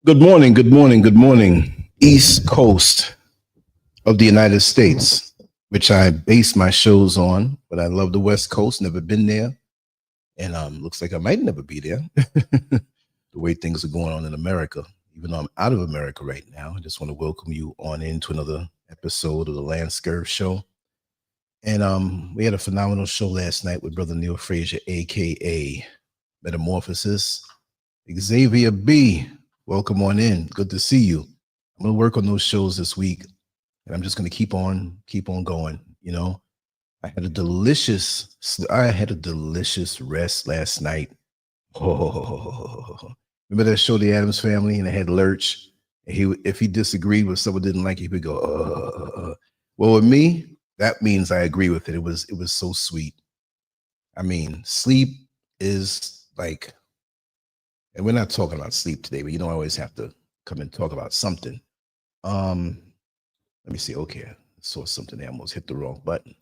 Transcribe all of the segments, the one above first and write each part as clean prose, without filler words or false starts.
Good morning, good morning, good morning. East Coast of the United States, which I base my shows on, but I love the West Coast, never been there. And looks like I might never be there. The way things are going on in America, even though I'm out of America right now. I just want to welcome you on into another episode of the Lancescurv show. And we had a phenomenal show last night with Brother Neil Frazier, aka Metamorphosis. Xavier B, welcome on in. Good to see you. I'm gonna work on those shows this week, and I'm just gonna keep on going. You know, I had a delicious rest last night. Oh, remember that show, The Addams Family, and it had Lurch. And if he disagreed with someone didn't like it, he would go, Well, with me, that means I agree with it. It was so sweet. I mean, sleep is like, and we're not talking about sleep today, but I always have to come and talk about something. Let me see. Okay, I saw something there. I almost hit the wrong button.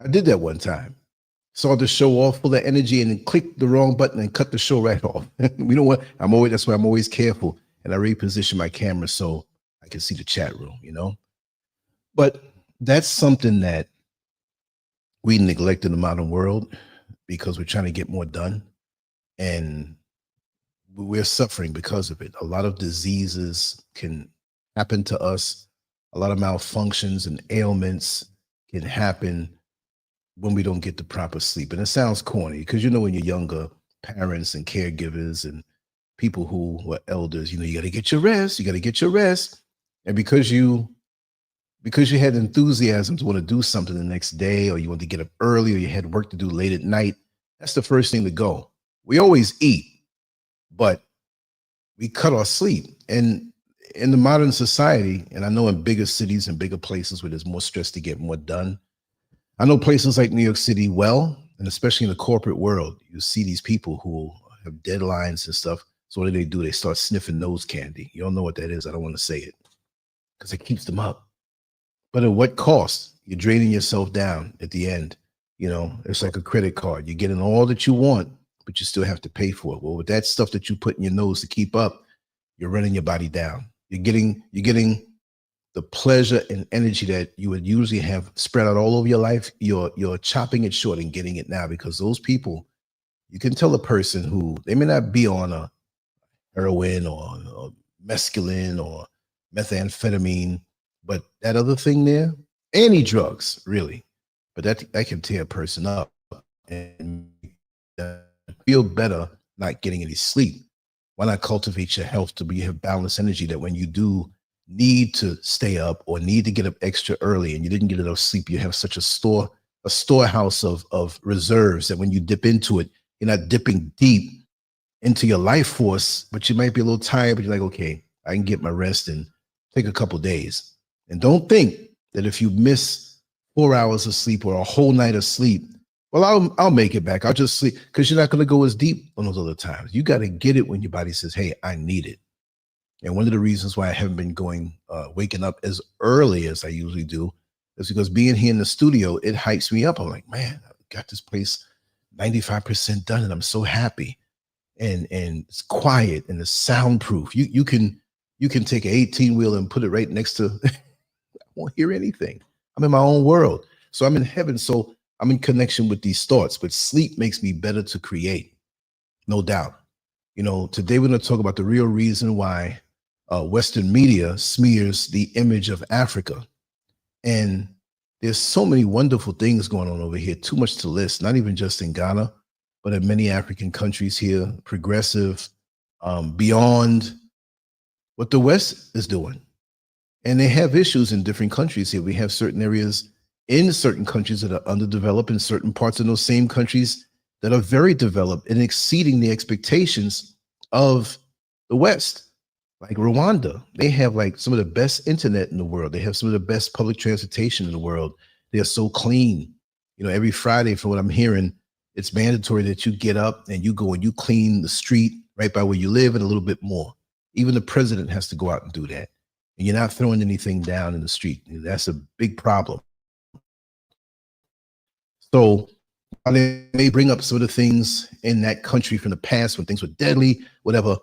I did that one time. Saw the show all full of energy and then clicked the wrong button and cut the show right off. You know what? That's why I'm always careful. And I reposition my camera so I can see the chat room, But that's something that we neglect in the modern world because we're trying to get more done. And we're suffering because of it. A lot of diseases can happen to us. A lot of malfunctions and ailments can happen when we don't get the proper sleep. And it sounds corny because when you're younger, parents and caregivers and people who were elders, you got to get your rest. You got to get your rest. And because you had enthusiasm to want to do something the next day, or you want to get up early, or you had work to do late at night, that's the first thing to go. We always eat, but we cut our sleep. And in the modern society, and I know in bigger cities and bigger places where there's more stress to get more done, I know places like New York City well, and especially in the corporate world, you see these people who have deadlines and stuff. So what do? They start sniffing nose candy. You don't know what that is. I don't want to say it because it keeps them up. But at what cost? You're draining yourself down at the end. It's like a credit card. You're getting all that you want, but you still have to pay for it. Well, with that stuff that you put in your nose to keep up, you're running your body down. You're getting the pleasure and energy that you would usually have spread out all over your life. You're chopping it short and getting it now, because those people, you can tell a person who they may not be on a heroin or mescaline or methamphetamine, but that other thing there, any drugs really, but that can tear a person up and feel better not getting any sleep. Why not cultivate your health to have balanced energy, that when you do need to stay up or need to get up extra early and you didn't get enough sleep, you have such a storehouse of reserves that when you dip into it, you're not dipping deep into your life force, but you might be a little tired, but you're like, okay, I can get my rest and take a couple days. And don't think that if you miss 4 hours of sleep or a whole night of sleep, well, I'll make it back. I'll just sleep, because you're not going to go as deep on those other times. You got to get it when your body says, hey, I need it. And one of the reasons why I haven't been waking up as early as I usually do is because being here in the studio, it hypes me up. I'm like, man, I got this place 95% done and I'm so happy. And it's quiet and it's soundproof. You can take an 18-wheel and put it right next to, I won't hear anything. I'm in my own world. So I'm in heaven. So I'm in connection with these thoughts, but sleep makes me better to create. No doubt. Today we're going to talk about the real reason why Western media smears the image of Africa. And there's so many wonderful things going on over here, too much to list, not even just in Ghana, but in many African countries here, progressive, beyond what the West is doing. And they have issues in different countries here. We have certain areas in certain countries that are underdeveloped, and certain parts of those same countries that are very developed and exceeding the expectations of the West. Like Rwanda, they have like some of the best internet in the world. They have some of the best public transportation in the world. They are so clean. Every Friday, from what I'm hearing, it's mandatory that you get up and you go and you clean the street right by where you live and a little bit more. Even the president has to go out and do that. And you're not throwing anything down in the street. That's a big problem. So they may bring up some of the things in that country from the past when things were deadly, whatever.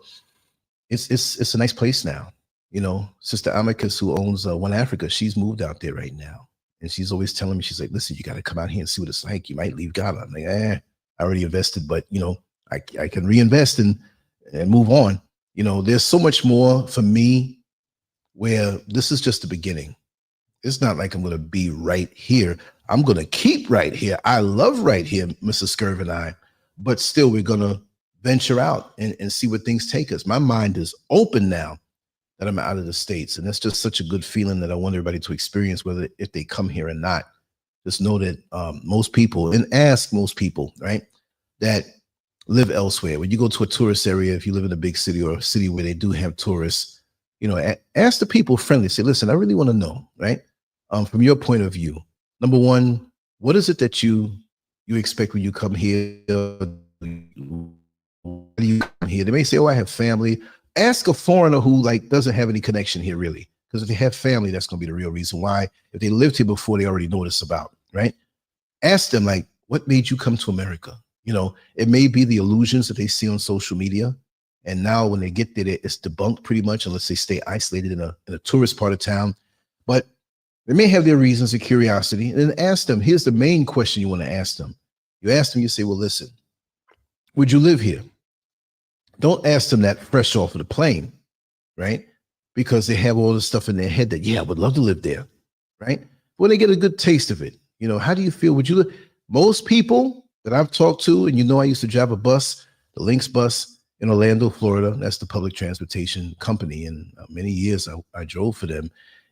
it's a nice place now. You know, Sister Amicus, who owns One Africa, she's moved out there right now, and she's always telling me, she's like, "Listen, you got to come out here and see what it's like. You might leave Ghana." I'm like, I already invested, but you know, I can reinvest and move on. You know, there's so much more for me where this is just the beginning. It's not like I'm going to be right here. I'm going to keep right here. I love right here, Mrs. Scurv and I, but still we're going to venture out and see where things take us. My mind is open now that I'm out of the States. And that's just such a good feeling that I want everybody to experience, whether if they come here or not. Just know that most people, and ask most people, right, that live elsewhere. When you go to a tourist area, if you live in a big city or a city where they do have tourists, you know, ask the people friendly. Say, listen, I really want to know, right, from your point of view. Number one, what is it that you expect when you come here? When you come here, they may say, "Oh, I have family." Ask a foreigner who like doesn't have any connection here, really, because if they have family, that's going to be the real reason why. If they lived here before, they already know what it's about, right? Ask them, like, what made you come to America? You know, it may be the illusions that they see on social media, and now when they get there, it's debunked pretty much, unless they stay isolated in a tourist part of town. But they may have their reasons of curiosity, and then ask them. Here's the main question you want to ask them. You ask them, you say, "Well, listen, would you live here?" Don't ask them that fresh off of the plane, right? Because they have all this stuff in their head that, yeah, I would love to live there, right? When they get a good taste of it, you know, how do you feel? Would you live? Most people that I've talked to, and you know, I used to drive a bus, the Lynx bus in Orlando, Florida. That's the public transportation company. And many years I drove for them.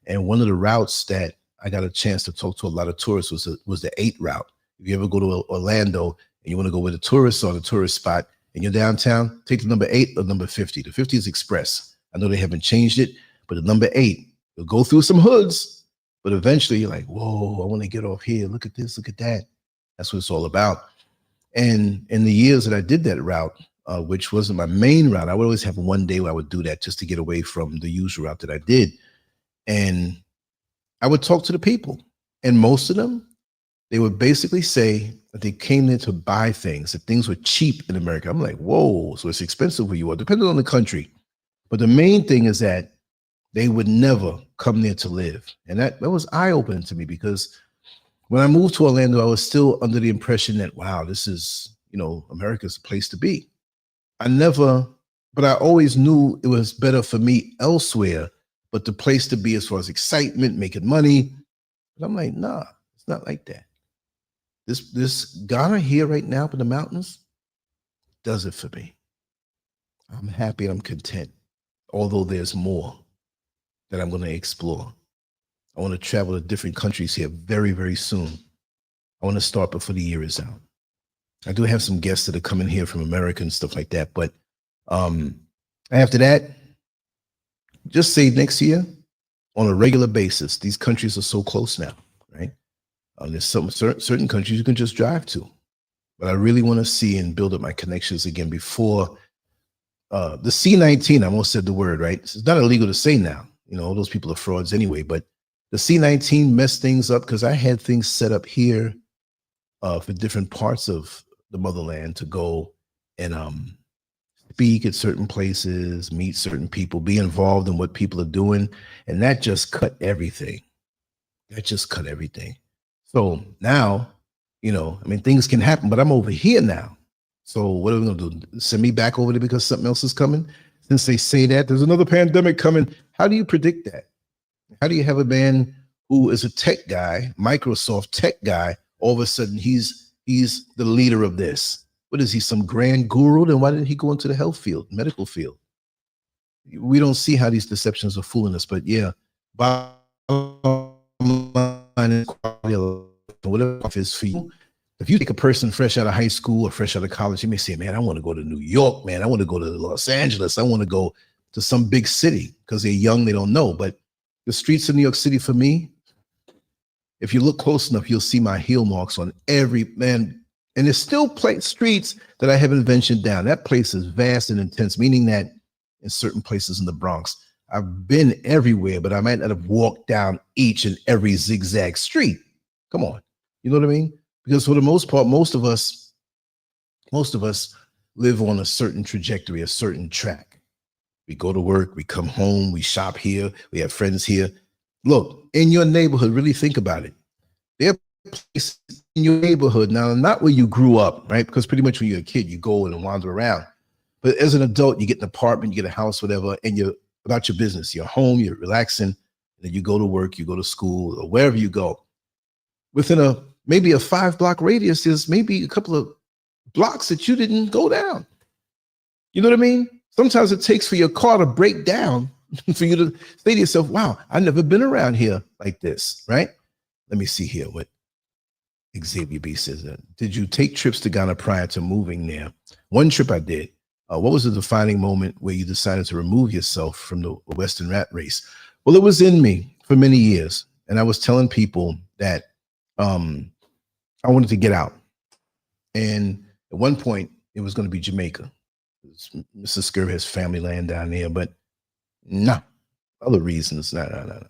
And one of the routes that I got a chance to talk to a lot of tourists was the 8 route. If you ever go to Orlando and you want to go where the tourists are, the tourist spot, and you're downtown, take the number 8 or number 50. The 50 is express. I know they haven't changed it, but the number 8, you'll go through some hoods, but eventually you're like, whoa, I want to get off here. Look at this, look at that. That's what it's all about. And in the years that I did that route, which wasn't my main route, I would always have one day where I would do that just to get away from the usual route that I did. And I would talk to the people, and most of them, they would basically say that they came there to buy things, that things were cheap in America. I'm like, whoa, so it's expensive where you are, depending on the country. But the main thing is that they would never come there to live. And that was eye-opening to me, because when I moved to Orlando, I was still under the impression that, wow, this is, you know, America's a place to be. But I always knew it was better for me elsewhere, but the place to be as far as excitement, making money. But I'm like, nah, it's not like that. This Ghana here right now up in the mountains does it for me. I'm happy and I'm content, although there's more that I'm going to explore. I want to travel to different countries here very, very soon. I want to start before the year is out. I do have some guests that are coming here from America and stuff like that, but after that, just say next year on a regular basis. These countries are so close now, right? There's some certain countries you can just drive to, but I really want to see and build up my connections again before the C-19. I almost said the word, right? It's not illegal to say now. You know, all those people are frauds anyway, but the C-19 messed things up because I had things set up here for different parts of the motherland to go and speak at certain places, meet certain people, be involved in what people are doing. And that just cut everything. That just cut everything. So now, you know, I mean, things can happen, but I'm over here now. So what are we going to do? Send me back over there because something else is coming? Since they say that there's another pandemic coming, how do you predict that? How do you have a man who is a tech guy, Microsoft tech guy, all of a sudden he's the leader of this? What is he, some grand guru? Then why didn't he go into the health field, medical field? We don't see how these deceptions are fooling us, but yeah, whatever is for you. If you take a person fresh out of high school or fresh out of college, you may say, man, I want to go to New York, man. I want to go to Los Angeles. I want to go to some big city, because they're young, they don't know. But the streets of New York City, for me, if you look close enough, you'll see my heel marks on every man. And there's still streets that I haven't ventured down. That place is vast and intense, meaning that in certain places in the Bronx, I've been everywhere, but I might not have walked down each and every zigzag street. Come on. You know what I mean? Because for the most part, most of us live on a certain trajectory, a certain track. We go to work, we come home, we shop here, we have friends here. Look, in your neighborhood, really think about it. There are places in your neighborhood now, not where you grew up, right? Because pretty much when you're a kid, you go and wander around. But as an adult, you get an apartment, you get a house, whatever, and you're about your business. You're home, you're relaxing, and then you go to work, you go to school, or wherever you go. Within maybe a 5-block radius, there's maybe a couple of blocks that you didn't go down. You know what I mean? Sometimes it takes for your car to break down for you to say to yourself, wow, I've never been around here like this, right? Let me see here what Xavier B says. Did you take trips to Ghana prior to moving there? One trip I did. What was the defining moment where you decided to remove yourself from the Western rat race? Well, it was in me for many years. And I was telling people that I wanted to get out. And at one point, it was going to be Jamaica. Mrs. SCURV has family land down there, but no, other reasons. No.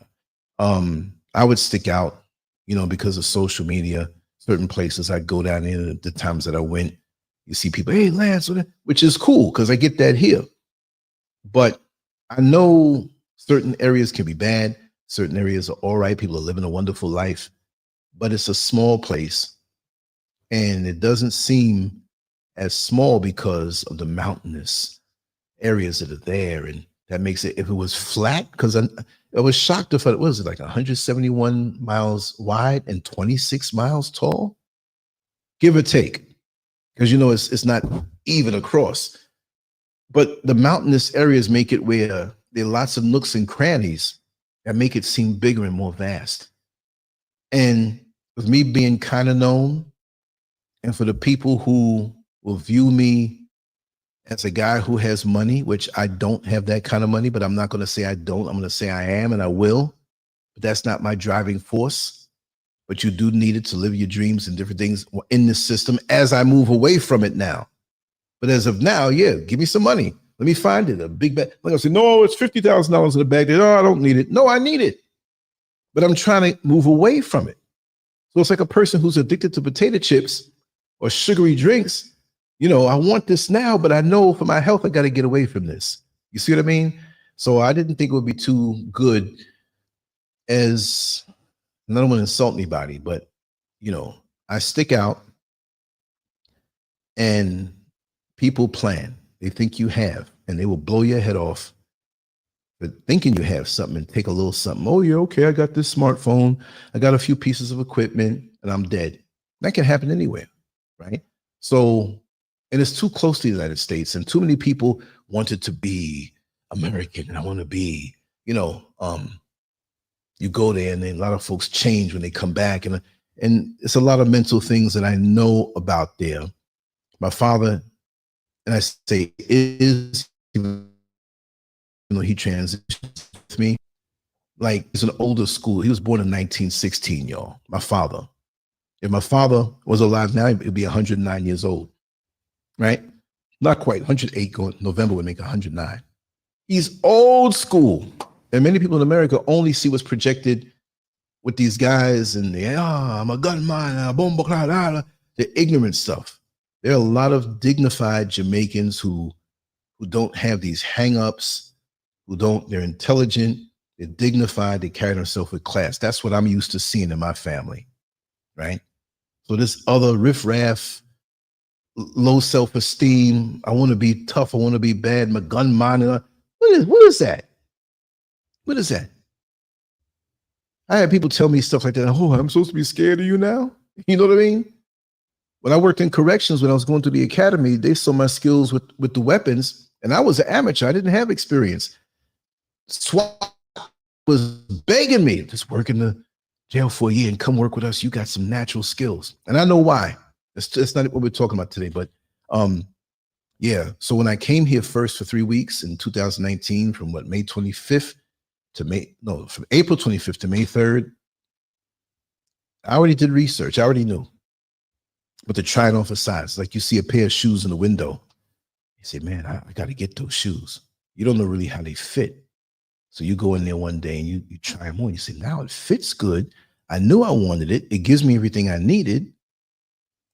I would stick out, because of social media, certain places I'd go down there. The times that I went, you see people, hey, Lance, which is cool because I get that here. But I know certain areas can be bad. Certain areas are all right. People are living a wonderful life, but it's a small place. And it doesn't seem as small because of the mountainous areas that are there. And that makes it, if it was flat, because I was shocked if it was like 171 miles wide and 26 miles tall, give or take. Because, it's not even across. But the mountainous areas make it where there are lots of nooks and crannies that make it seem bigger and more vast. And with me being kind of known, and for the people who will view me as a guy who has money, which I don't have that kind of money, but I'm not going to say I don't. I'm going to say I am, and I will. But that's not my driving force. But you do need it to live your dreams and different things in this system as I move away from it now. But as of now, yeah, give me some money. Let me find it. A big bag. Like I say, no, it's $50,000 in the bag. No, I don't need it. No, I need it. But I'm trying to move away from it. So it's like a person who's addicted to potato chips or sugary drinks. I want this now, but I know for my health, I got to get away from this. You see what I mean? So I didn't think it would be too good as, and I don't want to insult anybody, but, I stick out and people plan. They think you have, and they will blow your head off for thinking you have something and take a little something. Oh, yeah, okay, I got this smartphone. I got a few pieces of equipment and I'm dead. That can happen anywhere, right? So, and it's too close to the United States, and too many people wanted to be American, and I want to be, you go there and then a lot of folks change when they come back, and it's a lot of mental things that I know about there. My father, and I say is, he transitioned with me. Like, it's an older school. He was born in 1916, y'all. My father. If my father was alive now, he'd be 109 years old, right? Not quite, 108 going, November would make 109. He's old school. And many people in America only see what's projected with these guys and I'm a gunman, boom, the ignorant stuff. There are a lot of dignified Jamaicans who don't have these hang-ups, they're intelligent, they're dignified, they carry themselves with class. That's what I'm used to seeing in my family, right? So this other riffraff, low self-esteem, I want to be tough, I want to be bad, my gunman, what is that? What is that? I had people tell me stuff like that. Oh, I'm supposed to be scared of you now? You know what I mean? When I worked in corrections, when I was going through the academy, they saw my skills with the weapons, and I was an amateur. I didn't have experience. SWAT was begging me, just work in the jail for a year and come work with us. You got some natural skills. And I know why. That's not what we're talking about today, but yeah. So when I came here first for 3 weeks in 2019, from May 25th from April 25th to May 3rd, I already did research. I already knew. But to try it on for size, like you see a pair of shoes in the window, you say, man, I got to get those shoes. You don't know really how they fit. So you go in there one day and you try them on. You say, now it fits good. I knew I wanted it. It gives me everything I needed.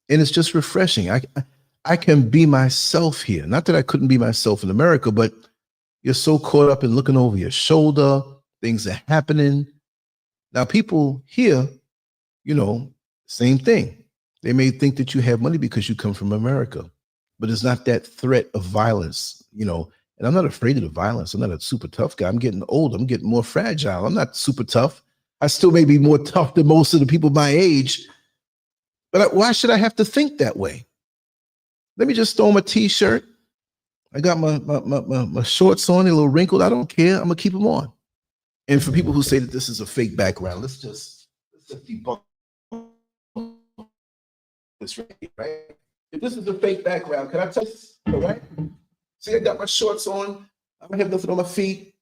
And it's just refreshing. I can be myself here. Not that I couldn't be myself in America, but You're so caught up in looking over your shoulder. Things are happening. Now, people here, you know, same thing. They may think that you have money because you come from America, but it's not that threat of violence, you know. And I'm not afraid of the violence. I'm not a super tough guy. I'm getting old. I'm getting more fragile. I'm not super tough. I still may be more tough than most of the people my age. But why should I have to think that way? Let me just throw on my t-shirt. I got my shorts on, a little wrinkled. I don't care. I'm gonna keep them on. And for people who say that this is a fake background, let's just debunk this right. If this is a fake background, can I tell you? All right. See, I got my shorts on. I don't have nothing on my feet.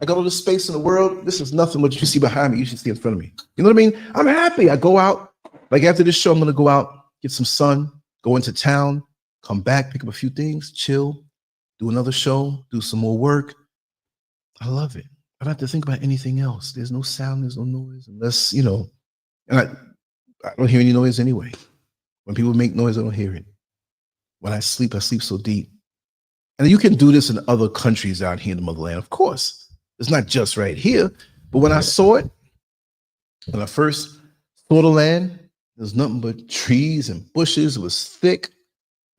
I got all the space in the world. This is nothing what you see behind me. You should see in front of me. You know what I mean? I'm happy. I go out. Like after this show, I'm gonna go out, get some sun, go into town, come back, pick up a few things, chill, do another show, do some more work. I love it. I don't have to think about anything else. There's no sound, there's no noise, unless, you know, and I don't hear any noise anyway. When people make noise, I don't hear it. When I sleep so deep. And you can do this in other countries out here in the motherland, of course. It's not just right here. But when I saw it, when I first saw the land, there was nothing but trees and bushes. It was thick.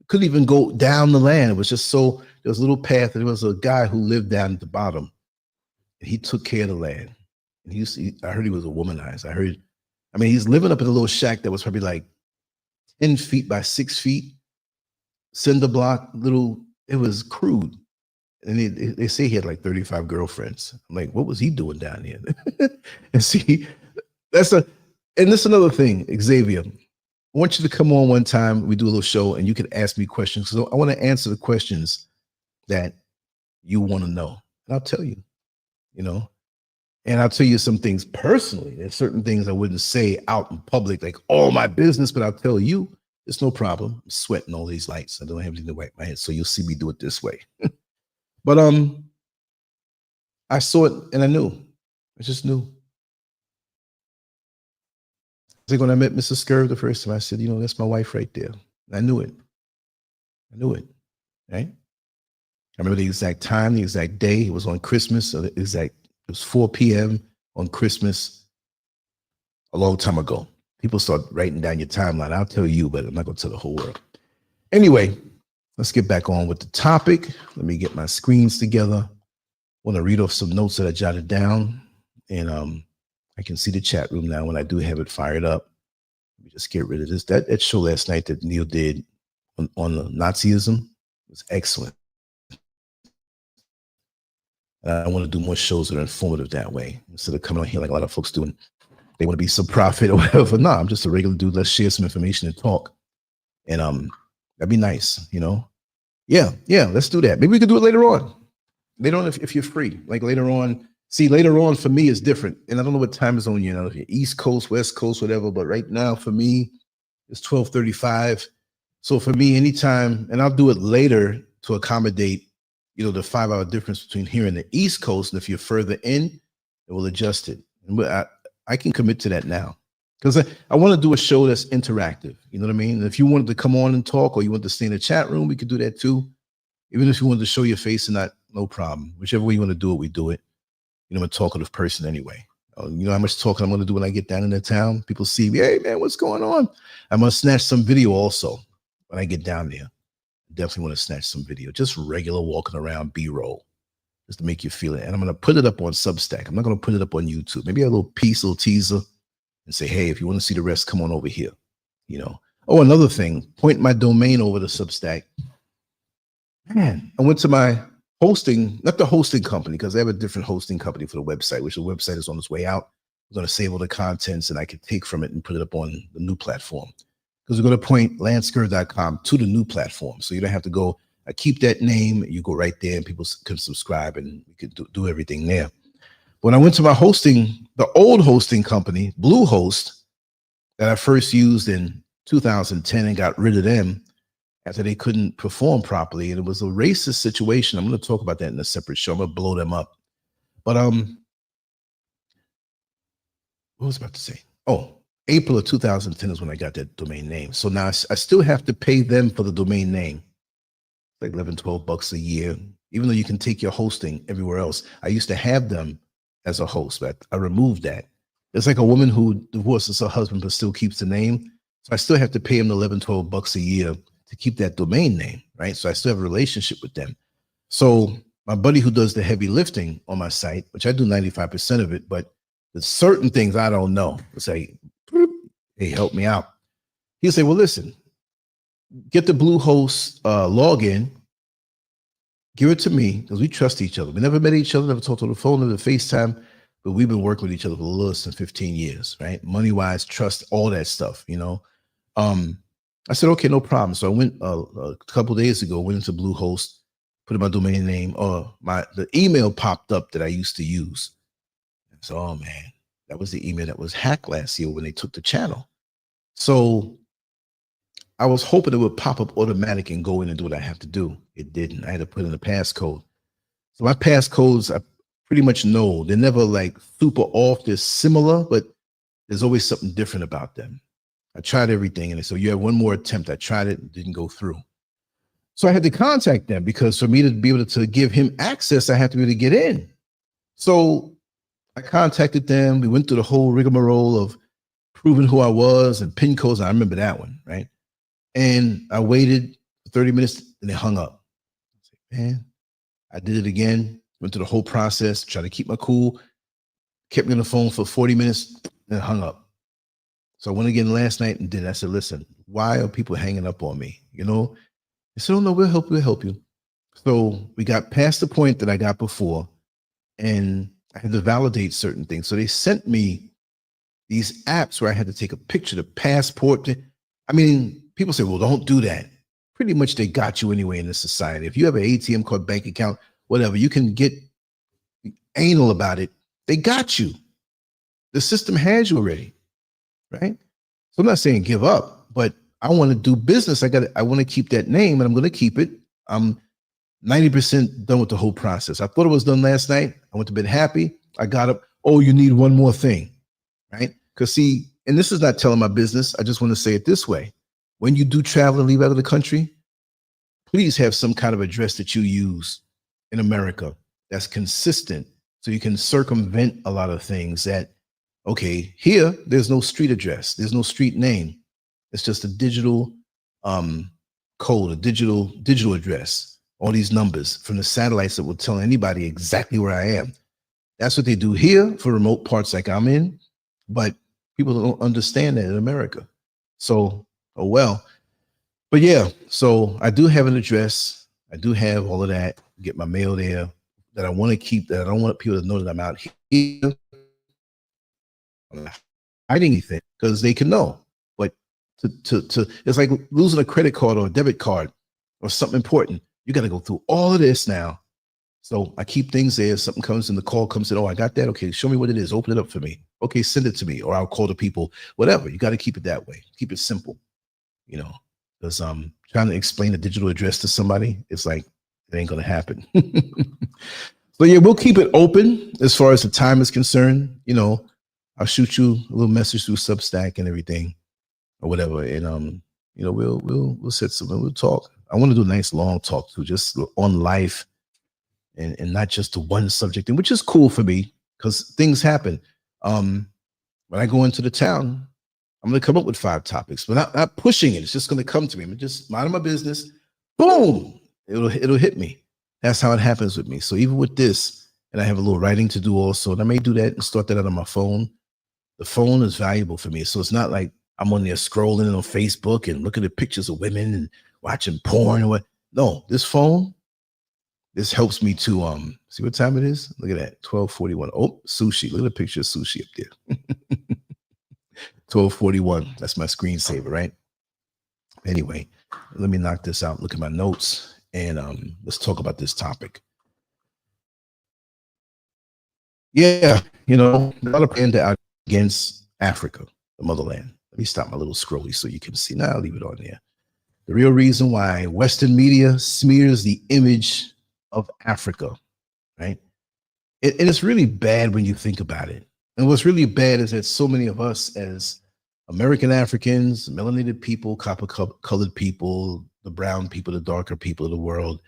Couldn't even go down the land. It was just so, there was a little path, and there was a guy who lived down at the bottom. And he took care of the land. And I heard he was a womanizer. I mean, he's living up in a little shack that was probably like 10 feet by 6 feet, cinder block, little, it was crude. And they say he had like 35 girlfriends. I'm like, what was he doing down here? And see, and this is another thing, Xavier. I want you to come on one time. We do a little show and you can ask me questions. So I want to answer the questions that you want to know. And I'll tell you, you know, and I'll tell you some things personally. There's certain things I wouldn't say out in public, like all my business, but I'll tell you, it's no problem. I'm sweating all these lights. I don't have anything to wipe my head. So you'll see me do it this way. But I saw it and I knew. I just knew. I think when I met Mrs. SCURV the first time, I said, you know, that's my wife right there. And I knew it. I knew it. Right? I remember the exact time, the exact day. It was on Christmas. So it was 4 p.m. on Christmas a long time ago. People start writing down your timeline. I'll tell you, but I'm not going to tell the whole world. Anyway, let's get back on with the topic. Let me get my screens together. I want to read off some notes that I jotted down. And I can see the chat room now when I do have it fired up. Let me just get rid of this. That show last night that Neil did on the Nazism was excellent. I want to do more shows that are informative that way instead of coming on here like a lot of folks do. And they want to be some prophet or whatever. No, I'm just a regular dude. Let's share some information and talk. And that'd be nice, you know? Yeah, let's do that. Maybe we could do it later on. Later on if you're free. Like later on. See, later on for me is different. And I don't know what time zone you're in, if you're East Coast, West Coast, whatever. But right now for me, it's 12:35. So for me, anytime, and I'll do it later to accommodate, you know, the 5-hour difference between here and the East Coast. And if you're further in, it will adjust it. And I can commit to that now. Because I want to do a show that's interactive. You know what I mean? And if you wanted to come on and talk, or you want to stay in the chat room, we could do that too. Even if you wanted to show your face or not, no problem. Whichever way you want to do it, we do it. You know, I'm a talkative person anyway. You know how much talking I'm going to do when I get down in the town? People see me, hey man, what's going on? I'm going to snatch some video also when I get down there. Definitely want to snatch some video. Just regular walking around B-roll. Just to make you feel it. And I'm going to put it up on Substack. I'm not going to put it up on YouTube. Maybe a little piece, a little teaser. And say, hey, if you want to see the rest, come on over here. You know. Oh, another thing, point my domain over to Substack. Man, I went to my hosting, not the hosting company, because they have a different hosting company for the website, which the website is on its way out. I'm going to save all the contents and I can take from it and put it up on the new platform. Because we're going to point Lancescurv.com to the new platform. So you don't have to go, I keep that name, you go right there and people can subscribe and we can do everything there. When I went to my hosting, the old hosting company, Bluehost, that I first used in 2010 and got rid of them after they couldn't perform properly. And it was a racist situation. I'm going to talk about that in a separate show. I'm going to blow them up. But what was I about to say? Oh, April of 2010 is when I got that domain name. So now I still have to pay them for the domain name. Like $11, $12 a year. even though you can take your hosting everywhere else. I used to have them as a host, but I removed that. It's like a woman who divorces her husband but still keeps the name. So I still have to pay him 11, 12 bucks a year to keep that domain name, right? So I still have a relationship with them. So my buddy who does the heavy lifting on my site, which I do 95% of it, but there's certain things I don't know. It's like, hey, help me out. He'll say, well, listen, get the Bluehost login, give it to me, because we trust each other. We never met each other, never talked on the phone, never FaceTime, but we've been working with each other for a little less than 15 years, right? Money-wise, trust, all that stuff, you know? I said, okay, no problem. So I went a couple of days ago, went into Bluehost, put in my domain name, or the email popped up that I used to use. So, oh man, that was the email that was hacked last year when they took the channel. So I was hoping it would pop up automatic and go in and do what I have to do. It didn't. I had to put in a passcode. So my passcodes, I pretty much know. They're never like super off. They're similar, but there's always something different about them. I tried everything, and so you have one more attempt. I tried it, it didn't go through. So I had to contact them, because for me to be able to give him access, I have to be able to get in. So I contacted them. We went through the whole rigmarole of proving who I was and pin codes. I remember that one, right? And I waited 30 minutes and they hung up. I said, man, I did it again. Went through the whole process, tried to keep my cool, kept me on the phone for 40 minutes and hung up. So I went again last night and did. I said, listen, why are people hanging up on me? You know, they said, oh no, we'll help you. So we got past the point that I got before, and I had to validate certain things. So they sent me these apps where I had to take a picture, the passport. I mean, people say, well, don't do that. Pretty much they got you anyway in this society. If you have an ATM card, bank account, whatever, you can get anal about it. They got you. The system has you already, right? So I'm not saying give up, but I want to do business. I want to keep that name, and I'm going to keep it. I'm 90% done with the whole process. I thought it was done last night. I went to bed happy. I got up. Oh, you need one more thing, right? Because see, and this is not telling my business. I just want to say it this way. When you do travel and leave out of the country, please have some kind of address that you use in America that's consistent, so you can circumvent a lot of things that, okay, here, there's no street address. There's no street name. It's just a digital code, a digital address, all these numbers from the satellites that will tell anybody exactly where I am. That's what they do here for remote parts like I'm in, but people don't understand that in America. So, oh well. But yeah, so I do have an address. I do have all of that. Get my mail there that I want to keep, that I don't want people to know that I'm out here. I'm not hiding anything, because they can know. But to it's like losing a credit card or a debit card or something important. You got to go through all of this now. So I keep things there. If something comes in, the call comes in. Oh, I got that. Okay, show me what it is. Open it up for me. Okay, send it to me, or I'll call the people. Whatever. You got to keep it that way. Keep it simple. You know, because trying to explain a digital address to somebody, it's like it ain't gonna happen. So yeah, we'll keep it open as far as the time is concerned. You know, I'll shoot you a little message through Substack and everything, or whatever, and you know, we'll set something. We'll talk. I want to do a nice long talk too, just on life, and not just to one subject, and which is cool for me because things happen. When I go into the town, I'm going to come up with 5 topics, but not pushing it. It's just going to come to me. I'm just minding my business. Boom, it'll hit me. That's how it happens with me. So even with this, and I have a little writing to do also, and I may do that and start that out on my phone. The phone is valuable for me. So it's not like I'm on there scrolling on Facebook and looking at pictures of women and watching porn or what. No, this phone, this helps me to see what time it is. Look at that, 12:41. Oh, sushi. Look at the picture of sushi up there. 12:41. That's my screensaver, right? Anyway, let me knock this out. Look at my notes, and let's talk about this topic. Yeah, you know, a lot of propaganda out against Africa, the motherland. Let me stop my little scrolly so you can see. Now I'll leave it on there. The real reason why Western media smears the image of Africa, right? And it's really bad when you think about it. And what's really bad is that so many of us as American Africans, melanated people, copper colored people, the brown people, the darker people of the world,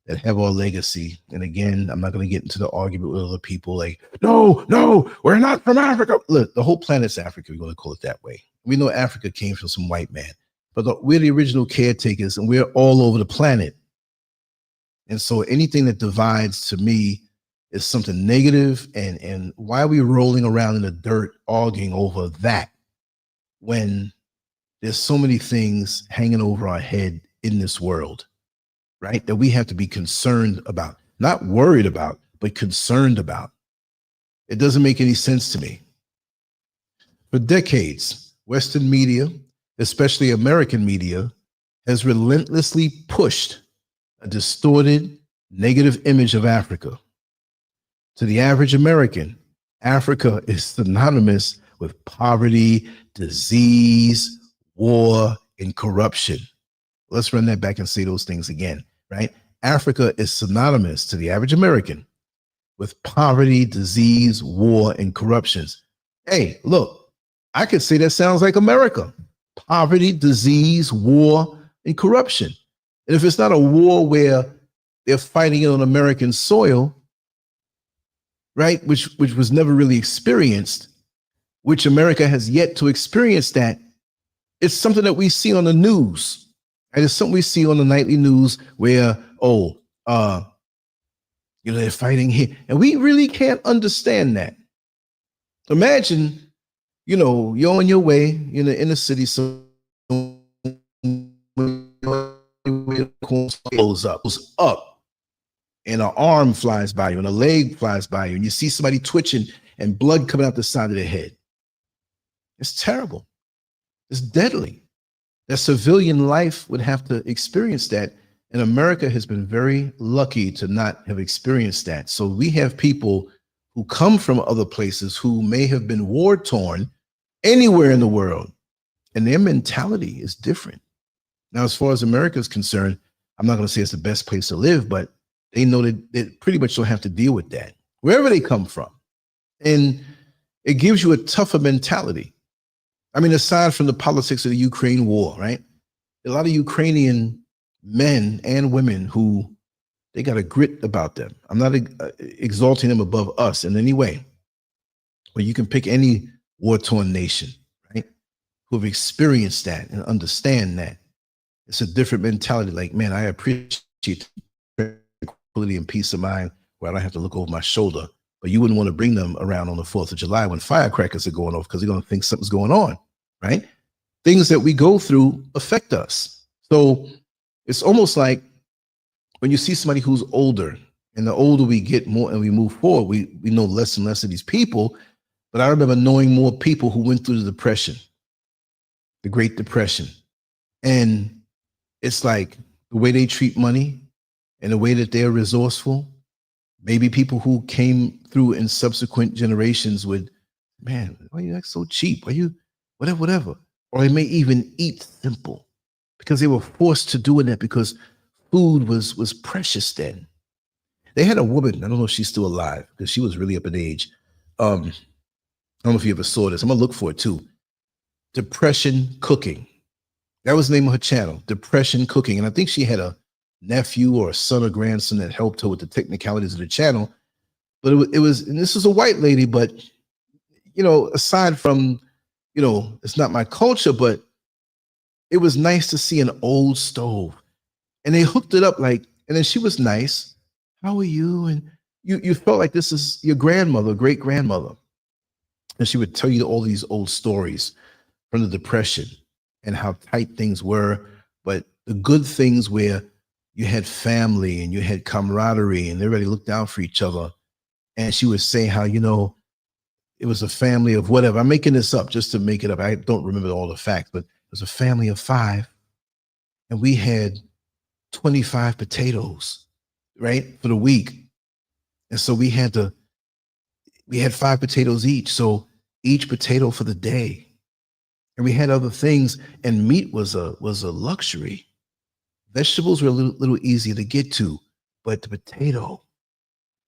that have our legacy. And again, I'm not going to get into the argument with other people like, no, we're not from Africa. Look, the whole planet's Africa. We're going to call it that way. We know Africa came from some white man, but we're the original caretakers and we're all over the planet. And so anything that divides to me is something negative. And why are we rolling around in the dirt arguing over that when there's so many things hanging over our head in this world, right? That we have to be concerned about, not worried about, but concerned about. It doesn't make any sense to me. For decades, Western media, especially American media, has relentlessly pushed a distorted, negative image of Africa. To the average American, Africa is synonymous with poverty, disease, war, and corruption. Let's run that back and say those things again, right? Africa is synonymous to the average American with poverty, disease, war, and corruptions. Hey, look, I could say that sounds like America. Poverty, disease, war, and corruption. And if it's not a war where they're fighting it on American soil, right, which was never really experienced, which America has yet to experience that, it's something that we see on the news. Right? It's something we see on the nightly news where, they're fighting here. And we really can't understand that. Imagine, you're on your way in the inner city, so goes up, and an arm flies by you, and a leg flies by you, and you see somebody twitching and blood coming out the side of their head. It's terrible. It's deadly. That civilian life would have to experience that. And America has been very lucky to not have experienced that. So we have people who come from other places who may have been war torn anywhere in the world, and their mentality is different. Now, as far as America is concerned, I'm not going to say it's the best place to live, but they know that they pretty much don't have to deal with that wherever they come from. And it gives you a tougher mentality. I mean, aside from the politics of the Ukraine war, right? A lot of Ukrainian men and women who they got a grit about them. I'm not exalting them above us in any way, but you can pick any war-torn nation, right? Who have experienced that and understand that. It's a different mentality. Like, man, I appreciate tranquility and peace of mind where I don't have to look over my shoulder. But you wouldn't want to bring them around on the 4th of July when firecrackers are going off because they're going to think something's going on, right? Things that we go through affect us. So it's almost like when you see somebody who's older, and the older we get more and we move forward, we know less and less of these people. But I remember knowing more people who went through the Depression, the Great Depression. And it's like the way they treat money and the way that they're resourceful. Maybe people who came through in subsequent generations would, man, why you act so cheap? Why you, whatever. Or they may even eat simple because they were forced to doing that because food was precious then. They had a woman, I don't know if she's still alive because she was really up in age. I don't know if you ever saw this. I'm gonna look for it too. Depression Cooking. That was the name of her channel, Depression Cooking. And I think she had a nephew or a son or grandson that helped her with the technicalities of the channel. But it was, and this is a white lady, but, aside from, it's not my culture, but it was nice to see an old stove. And they hooked it up and then she was nice. How are you? And you felt like this is your grandmother, great grandmother. And she would tell you all these old stories from the Depression and how tight things were, but the good things where you had family and you had camaraderie and everybody looked out for each other. And she would say how, it was a family of whatever. I'm making this up just to make it up. I don't remember all the facts, but it was a family of 5 and we had 25 potatoes, right, for the week. And so we had 5 potatoes each. So each potato for the day. And we had other things, and meat was a luxury. Vegetables were a little easier to get to, but the potato.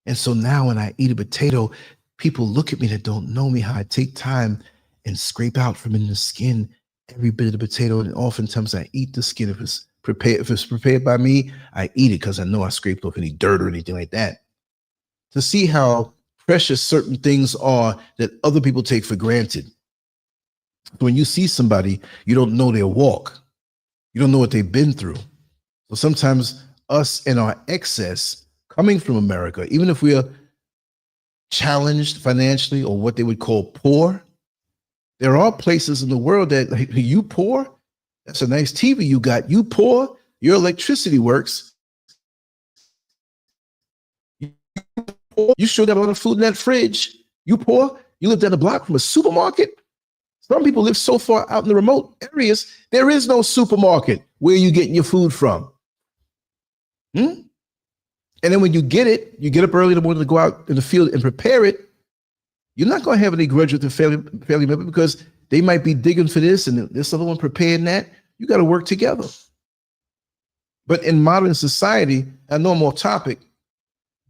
And so now when I eat a potato, people look at me that don't know me, how I take time and scrape out from in the skin every bit of the potato. And oftentimes I eat the skin if it's prepared, if it's prepared by me, I eat it because I know I scraped off any dirt or anything like that. To see how precious certain things are that other people take for granted. When you see somebody, you don't know their walk. You don't know what they've been through. So sometimes us in our excess coming from America, even if we are challenged financially or what they would call poor, there are places in the world that, like, you poor, that's a nice TV you got. You poor, your electricity works. You sure got a lot of food in that fridge. You poor, you live down the block from a supermarket. Some people live so far out in the remote areas, there is no supermarket. Where are you getting your food from? And then when you get it, you get up early in the morning to go out in the field and prepare it. You're not going to have any grudge with the family member because they might be digging for this and this other one preparing that. You got to work together. But in modern society, I know I'm off topic.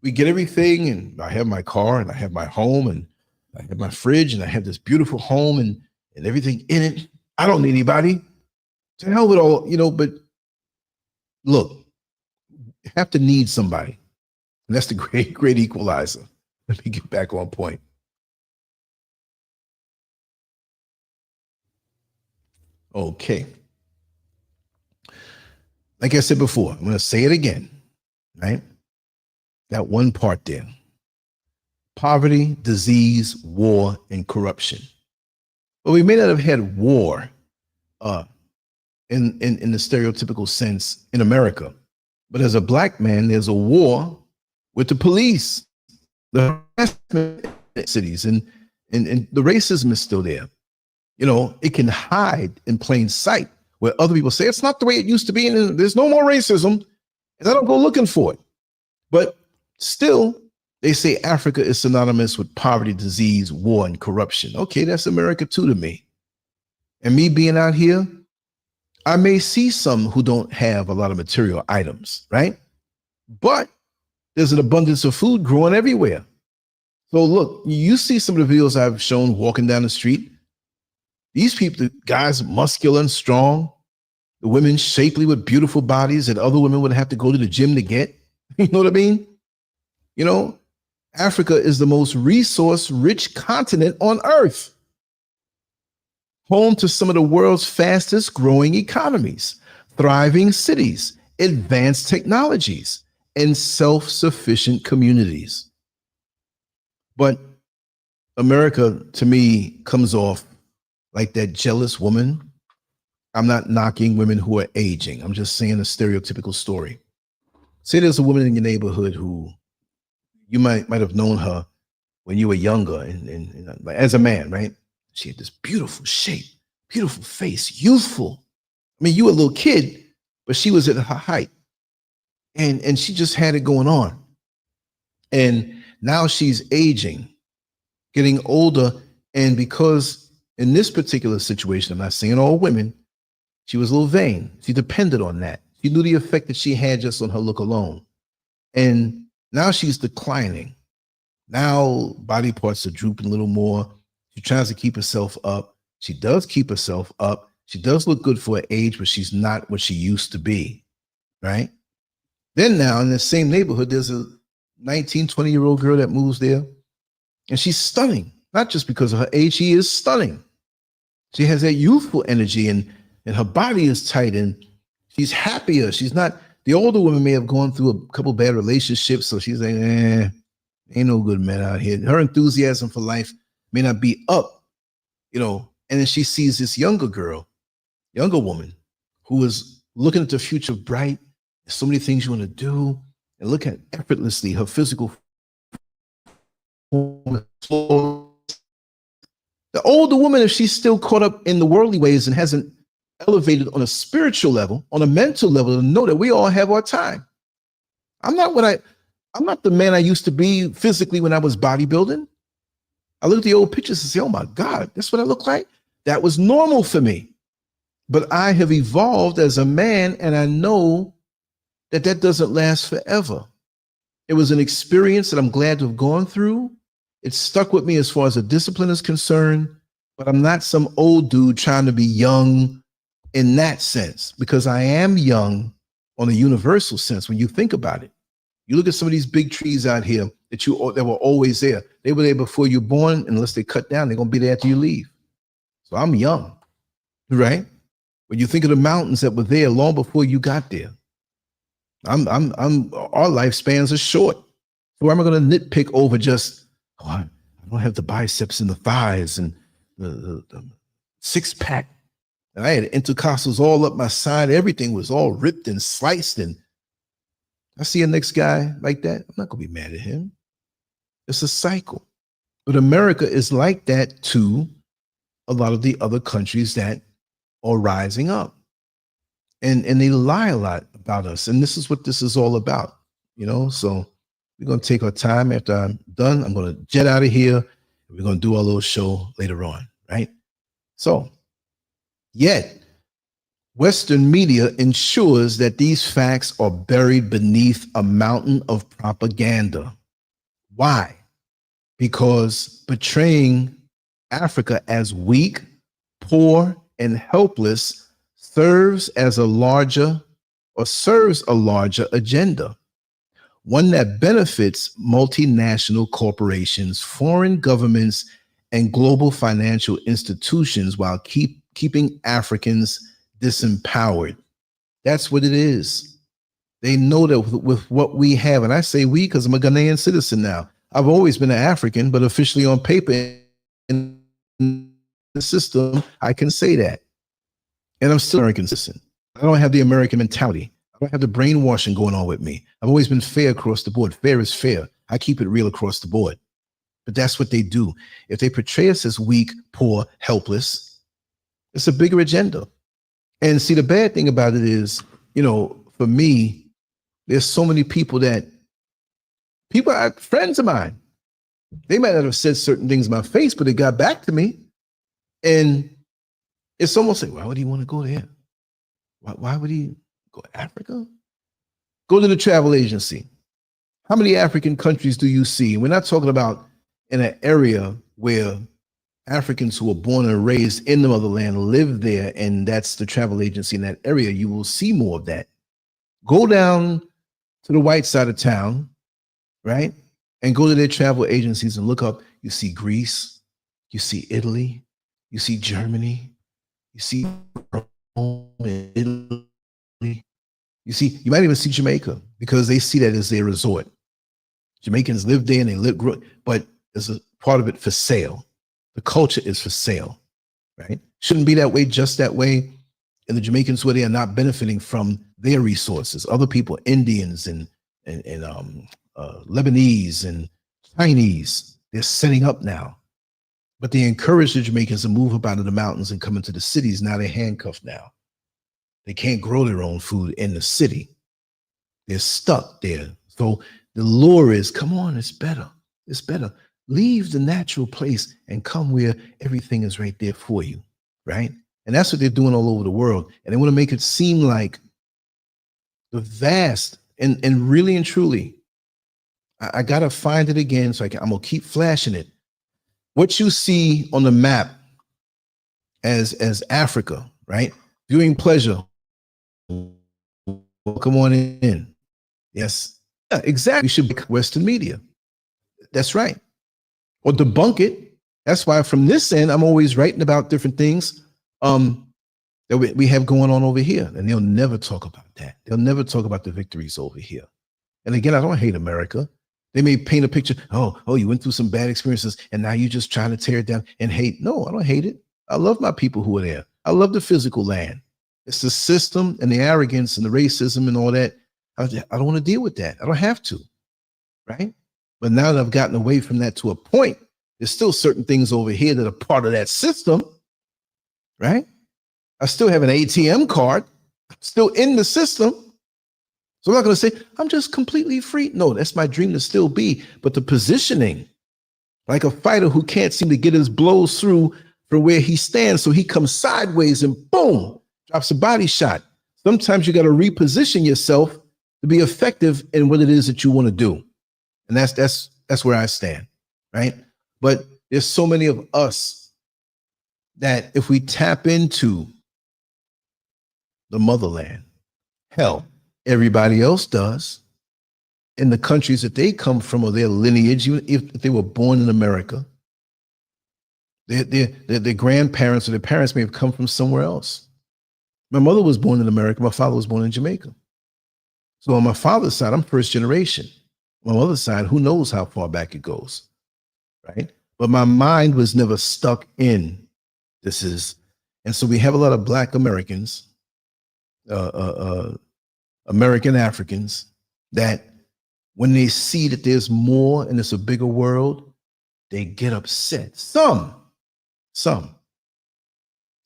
We get everything, and I have my car, and I have my home, and I have my fridge, and I have this beautiful home and everything in it. I don't need anybody. To hell with all, but look, you have to need somebody. And that's the great equalizer. Let me get back on point. Okay. Like I said before, I'm going to say it again, right? That one part there. Poverty, disease, war, and corruption. Well, we may not have had war in the stereotypical sense in America, but as a black man, there's a war with the police, the harassment in cities, and the racism is still there. It can hide in plain sight where other people say it's not the way it used to be, and there's no more racism, and I don't go looking for it. But still, they say Africa is synonymous with poverty, disease, war, and corruption. Okay, that's America too to me. And me being out here, I may see some who don't have a lot of material items, right? But there's an abundance of food growing everywhere. So look, you see some of the videos I've shown walking down the street. These people, the guys muscular and strong, the women shapely with beautiful bodies that other women would have to go to the gym to get. You know what I mean? Africa is the most resource-rich continent on Earth, home to some of the world's fastest growing economies, thriving cities, advanced technologies, and self-sufficient communities. But America, to me, comes off like that jealous woman. I'm not knocking women who are aging. I'm just saying a stereotypical story. Say there's a woman in your neighborhood who you might have known her when you were younger and as a man, right? She had this beautiful shape, beautiful face, youthful. I mean, you were a little kid, but she was at her height. And she just had it going on. And now she's aging, getting older. And because in this particular situation, I'm not saying all women, she was a little vain. She depended on that. She knew the effect that she had just on her look alone. And now she's declining. Now body parts are drooping a little more. She tries to keep herself up. She does keep herself up. She does look good for her age, but she's not what she used to be, right? Then now in the same neighborhood, there's a 19, 20-year-old girl that moves there, and she's stunning, not just because of her age. She is stunning. She has that youthful energy, and her body is tight, and she's happier. She's not, the older woman may have gone through a couple bad relationships, so she's like, ain't no good man out here. Her enthusiasm for life may not be up, and then she sees this younger woman who is looking at the future bright. There's so many things you want to do, and look at effortlessly her physical form. The older woman, if she's still caught up in the worldly ways and hasn't elevated on a spiritual level, on a mental level, to know that we all have our time. I'm not the man I used to be physically when I was bodybuilding. I look at the old pictures and say, oh my God, that's what I look like. That was normal for me. But I have evolved as a man, and I know that doesn't last forever. It was an experience that I'm glad to have gone through. It stuck with me as far as the discipline is concerned, but I'm not some old dude trying to be young, in that sense, because I am young on a universal sense. When you think about it, you look at some of these big trees out here that were always there. They were there before you were born. Unless they cut down, they're going to be there after you leave. So I'm young, right? When you think of the mountains that were there long before you got there, our lifespans are short. So why am I going to nitpick over just, oh, I don't have the biceps and the thighs and the six pack. And I had intercostals all up my side. Everything was all ripped and sliced. And I see a next guy like that, I'm not going to be mad at him. It's a cycle. But America is like that to a lot of the other countries that are rising up. And they lie a lot about us. And this is what this is all about, you know? So we're going to take our time. After I'm done, I'm going to jet out of here. We're going to do our little show later on, right? So, yet, Western media ensures that these facts are buried beneath a mountain of propaganda. Why? Because portraying Africa as weak, poor, and helpless serves a larger agenda, one that benefits multinational corporations, foreign governments, and global financial institutions while keeping Africans disempowered. That's what it is. They know that with what we have, and I say we because I'm a Ghanaian citizen now. I've always been an African, but officially on paper in the system, I can say that. And I'm still an American citizen. I don't have the American mentality. I don't have the brainwashing going on with me. I've always been fair across the board. Fair is fair. I keep it real across the board. But that's what they do. If they portray us as weak, poor, helpless, it's a bigger agenda. And see, the bad thing about it is, you know, for me, there's so many people are friends of mine. They might not have said certain things in my face, but it got back to me. And it's almost like, why would he want to go there? Why would he go to Africa? Go to the travel agency. How many African countries do you see? We're not talking about in an area where Africans who were born and raised in the motherland live there, and that's the travel agency in that area. You will see more of that. Go down to the white side of town, right? And go to their travel agencies and look up. You see Greece, you see Italy, you see Germany, you see Rome and Italy. You might even see Jamaica because they see that as their resort. Jamaicans live there and they but there's a part of it for sale. The culture is for sale, right? Shouldn't be that way, just that way. And the Jamaicans, where they are not benefiting from their resources, other people, Indians and Lebanese and Chinese, they're setting up now. But they encourage the Jamaicans to move up out of the mountains and come into the cities. Now they're handcuffed now. They can't grow their own food in the city. They're stuck there. So the lure is, come on, it's better. It's better. Leave the natural place and come where everything is right there for you, right? And that's what they're doing all over the world. And they want to make it seem like the vast and really and truly, I got to find it again. So I'm going to keep flashing it. What you see on the map as Africa, right? Viewing pleasure. Welcome on in. Yes, yeah, exactly. We should be Western media. That's right. Or debunk it. That's why from this end, I'm always writing about different things that we have going on over here. And they'll never talk about that. They'll never talk about the victories over here. And again, I don't hate America. They may paint a picture. Oh, you went through some bad experiences and now you're just trying to tear it down and hate. No, I don't hate it. I love my people who are there. I love the physical land. It's the system and the arrogance and the racism and all that. I don't want to deal with that. I don't have to, right? But now that I've gotten away from that to a point, there's still certain things over here that are part of that system, right? I still have an ATM card, still in the system. So I'm not going to say, I'm just completely free. No, that's my dream to still be. But the positioning, like a fighter who can't seem to get his blows through from where he stands, so he comes sideways and boom, drops a body shot. Sometimes you got to reposition yourself to be effective in what it is that you want to do. And that's where I stand, right? But there's so many of us that if we tap into the motherland. Hell, everybody else does. In the countries that they come from or their lineage, even if they were born in America, their grandparents or their parents may have come from somewhere else. My mother was born in America. My father was born in Jamaica. So on my father's side, I'm first generation. On my mother's side, who knows how far back it goes, right? But my mind was never stuck in this is, and so we have a lot of Black Americans, American Africans, that when they see that there's more and it's a bigger world, they get upset. Some.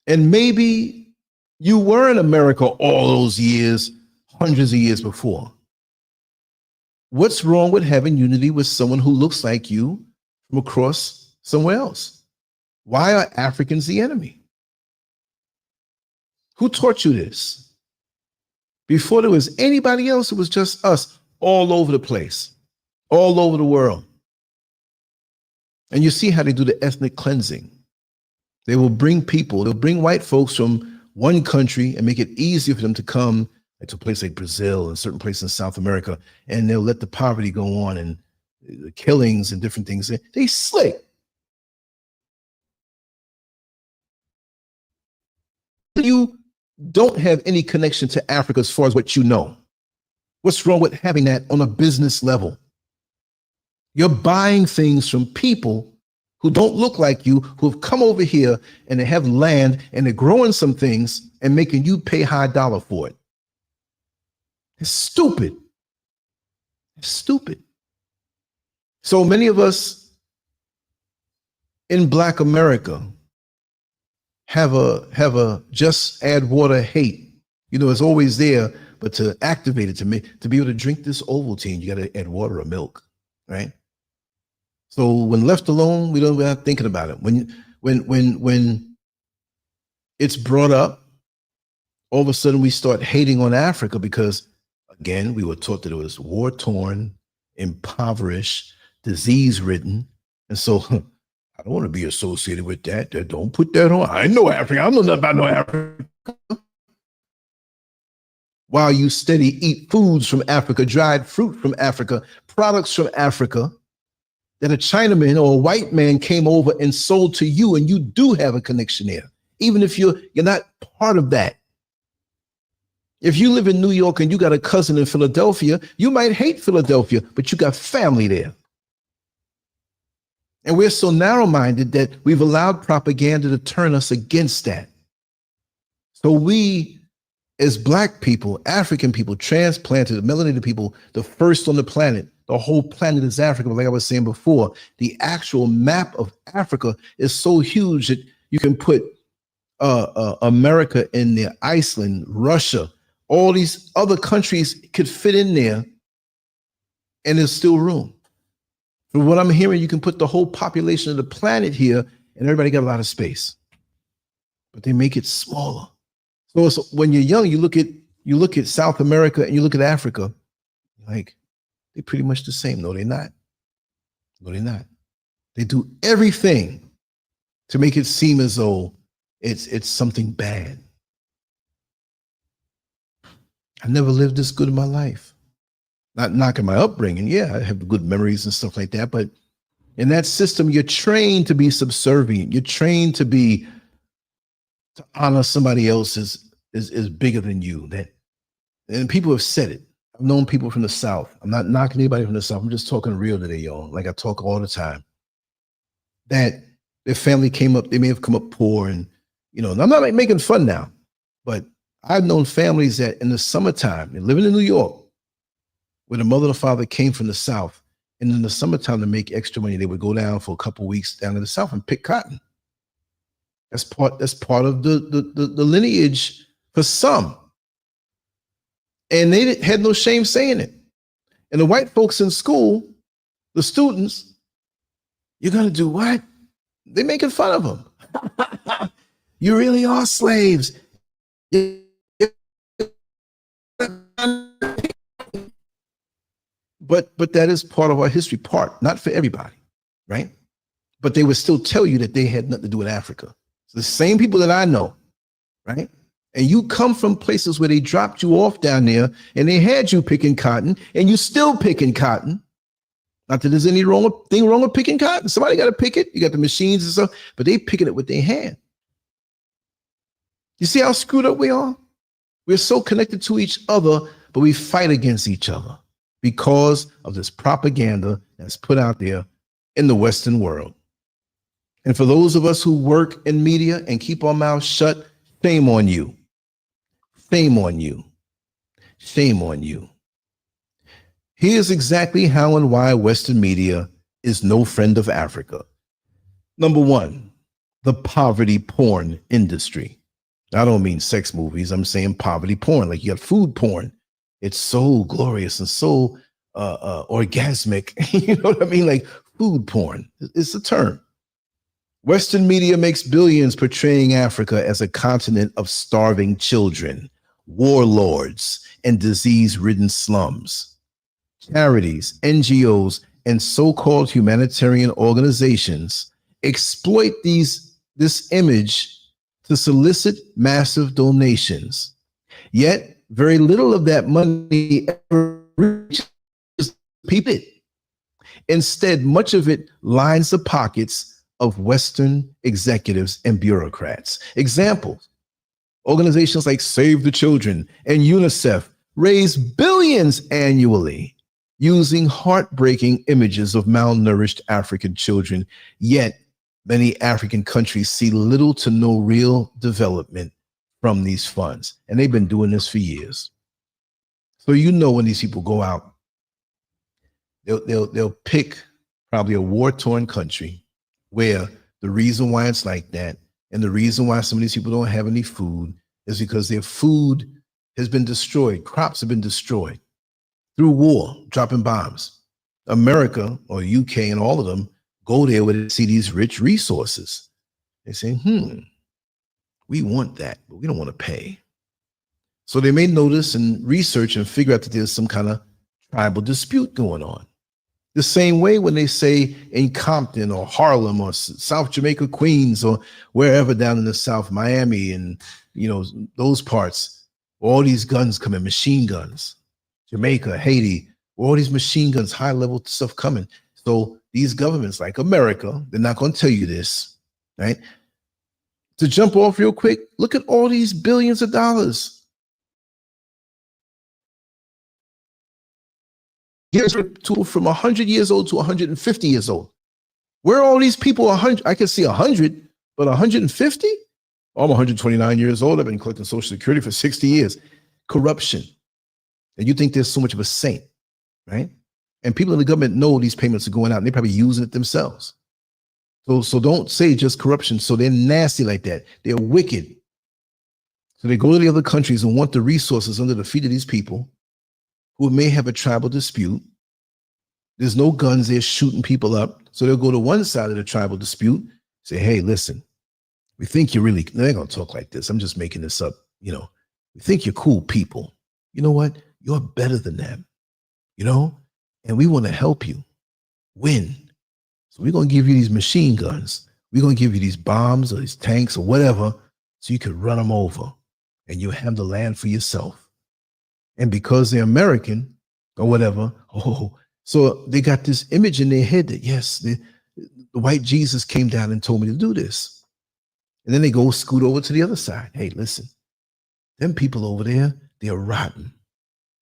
And maybe you were in America all those years, hundreds of years before. What's wrong with having unity with someone who looks like you from across somewhere else? Why are Africans the enemy? Who taught you this? Before there was anybody else, it was just us all over the place, all over the world. And you see how they do the ethnic cleansing. They will bring people, they'll bring white folks from one country and make it easier for them to come to a place like Brazil and certain places in South America, and they'll let the poverty go on and the killings and different things. They slick. You don't have any connection to Africa as far as what you know. What's wrong with having that on a business level? You're buying things from people who don't look like you, who have come over here and they have land and they're growing some things and making you pay high dollar for it. It's stupid. It's stupid. So many of us in Black America have a just add water hate. You know, it's always there, but to activate it, to be able to drink this Ovaltine, you got to add water or milk, right? So when left alone, we're not thinking about it. When it's brought up, all of a sudden we start hating on Africa because, again, we were taught that it was war-torn, impoverished, disease-ridden, and so I don't want to be associated with that. Don't put that on. I know Africa. I don't know nothing about no Africa. While you steady eat foods from Africa, dried fruit from Africa, products from Africa, that a Chinaman or a white man came over and sold to you, and you do have a connection there, even if you're not part of that. If you live in New York and you got a cousin in Philadelphia, you might hate Philadelphia, but you got family there. And we're so narrow-minded that we've allowed propaganda to turn us against that. So we, as Black people, African people, transplanted, melanated people, the first on the planet, the whole planet is Africa. But like I was saying before, the actual map of Africa is so huge that you can put America in there, Iceland, Russia, all these other countries could fit in there, and there's still room. From what I'm hearing, you can put the whole population of the planet here, and everybody got a lot of space, but they make it smaller. So when you're young, you look at South America and you look at Africa, like they're pretty much the same. No, they're not. No, they're not. They do everything to make it seem as though it's something bad. I never lived this good in my life. Not knocking my upbringing. Yeah, I have good memories and stuff like that. But in that system, you're trained to be subservient. You're trained to honor somebody else is bigger than you. And people have said it. I've known people from the South. I'm not knocking anybody from the South. I'm just talking real today, y'all. Like I talk all the time. That their family came up, they may have come up poor, and and I'm not making fun now, but I've known families that in the summertime, they're living in New York, where the mother and the father came from the South, and in the summertime to make extra money, they would go down for a couple of weeks down in the South and pick cotton. That's part of the lineage for some. And they had no shame saying it. And the white folks in school, the students, you're gonna do what? They're making fun of them. You really are slaves. But that is part of our history, not for everybody, right? But they would still tell you that they had nothing to do with Africa. So the same people that I know, right? and you come from places where they dropped you off down there and they had you picking cotton and you still picking cotton. Not that there's anything wrong with picking cotton. Somebody got to pick it. You got the machines and stuff, but they picking it with their hand. You see how screwed up we are? We're so connected to each other, but we fight against each other because of this propaganda that's put out there in the Western world. And for those of us who work in media and keep our mouths shut, shame on you. Shame on you. Shame on you. Here's exactly how and why Western media is no friend of Africa. Number one, the poverty porn industry. I don't mean sex movies. I'm saying poverty porn. Like you got food porn. It's so glorious and so orgasmic. You know what I mean? Like food porn. It's a term. Western media makes billions portraying Africa as a continent of starving children, warlords, and disease-ridden slums. Charities, NGOs, and so-called humanitarian organizations exploit this image to solicit massive donations. Yet, very little of that money ever reaches people. Instead, much of it lines the pockets of Western executives and bureaucrats. Examples, organizations like Save the Children and UNICEF raise billions annually using heartbreaking images of malnourished African children. Yet, many African countries see little to no real development from these funds. And they've been doing this for years. So you know when these people go out, they'll pick probably a war-torn country where the reason why it's like that and the reason why some of these people don't have any food is because their food has been destroyed. Crops have been destroyed through war, dropping bombs. America or UK and all of them go there where they see these rich resources. They say, we want that, but we don't want to pay. So they may notice and research and figure out that there's some kind of tribal dispute going on. The same way when they say in Compton or Harlem or South Jamaica, Queens, or wherever down in the South, Miami and, you know, those parts, all these guns come in, machine guns, Jamaica, Haiti, all these machine guns, high level stuff coming. So these governments like America, they're not going to tell you this, right? To jump off real quick, look at all these billions of dollars. Here's a tool from 100 years old to 150 years old. Where are all these people? 100? I can see 100, but 150? I'm 129 years old. I've been collecting Social Security for 60 years. Corruption. And you think there's so much of a saint, right? And people in the government know these payments are going out and they're probably using it themselves. So don't say just corruption. So they're nasty like that. They're wicked. So they go to the other countries and want the resources under the feet of these people who may have a tribal dispute. There's no guns, they're shooting people up. So they'll go to one side of the tribal dispute, say, hey, listen, we think you're really, they're going to talk like this. I'm just making this up. You know, we think you're cool people. You know what? You're better than them, you know, and we want to help you win. So we're going to give you these machine guns. We're going to give you these bombs or these tanks or whatever, so you can run them over and you'll have the land for yourself. And because they're American or whatever, so they got this image in their head that, yes, the white Jesus came down and told me to do this. And then they go scoot over to the other side. Hey, listen, them people over there, they're rotten.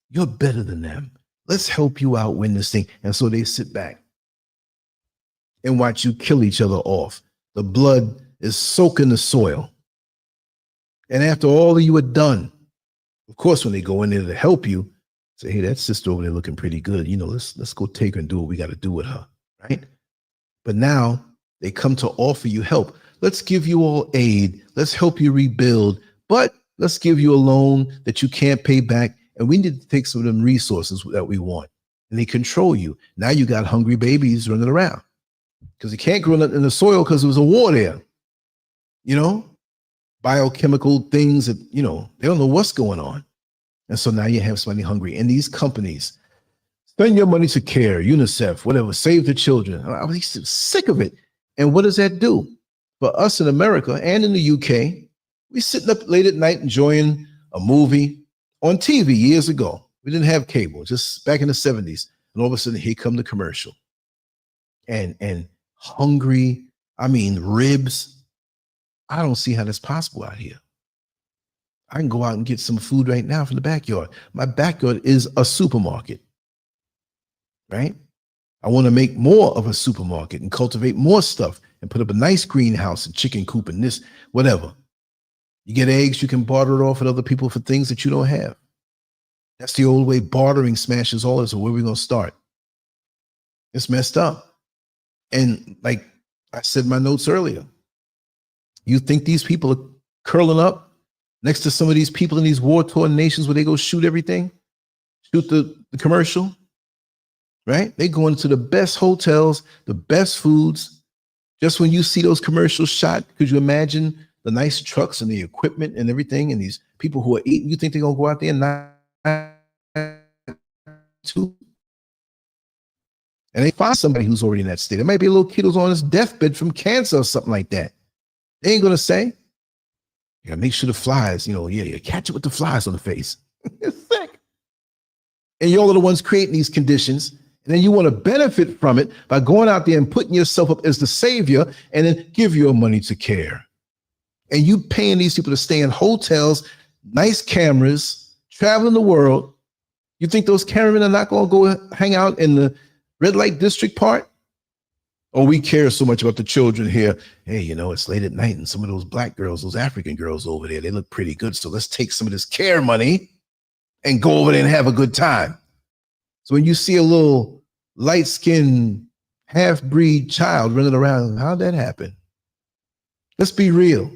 You're better than them. Let's help you out win this thing. And so they sit back and watch you kill each other off. The blood is soaking the soil. And after all of you are done, of course, when they go in there to help you, say, hey, that sister over there looking pretty good. You know, let's go take her and do what we got to do with her, right? But now they come to offer you help. Let's give you all aid. Let's help you rebuild, but let's give you a loan that you can't pay back. And we need to take some of them resources that we want. And they control you. Now you got hungry babies running around because they can't grow nothing in the soil because there was a war there. You know? Biochemical things that, you know, they don't know what's going on. And so now you have somebody hungry. And these companies, spend your money to care, UNICEF, whatever, Save the Children. I was sick of it. And what does that do? For us in America and in the UK, We sitting up late at night enjoying a movie on TV years ago. We didn't have cable, just back in the 70s. And all of a sudden, here come the commercial. And hungry, I mean, ribs. I don't see how that's possible out here. I can go out and get some food right now from the backyard. My backyard is a supermarket, right? I want to make more of a supermarket and cultivate more stuff and put up a nice greenhouse and chicken coop and this, whatever. You get eggs, you can barter it off with other people for things that you don't have. That's the old way. Bartering smashes all. So where are we going to start? It's messed up. And like I said in my notes earlier, you think these people are curling up next to some of these people in these war-torn nations where they go shoot everything, shoot the commercial, right? They go into the best hotels, the best foods. Just when you see those commercials shot, could you imagine the nice trucks and the equipment and everything and these people who are eating? You think they're going to go out there and not too? And they find somebody who's already in that state. It might be a little kid who's on his deathbed from cancer or something like that. They ain't going to say, you got to make sure the flies, you catch it with the flies on the face. It's sick. And y'all are the ones creating these conditions. And then you want to benefit from it by going out there and putting yourself up as the savior and then give your money to care. And you paying these people to stay in hotels, nice cameras, traveling the world. You think those cameramen are not going to go hang out in the red light district part? Oh, we care so much about the children here. Hey, it's late at night and some of those black girls, those African girls over there, they look pretty good. So let's take some of this care money and go over there and have a good time. So when you see a little light-skinned half-breed child running around, how'd that happen? Let's be real.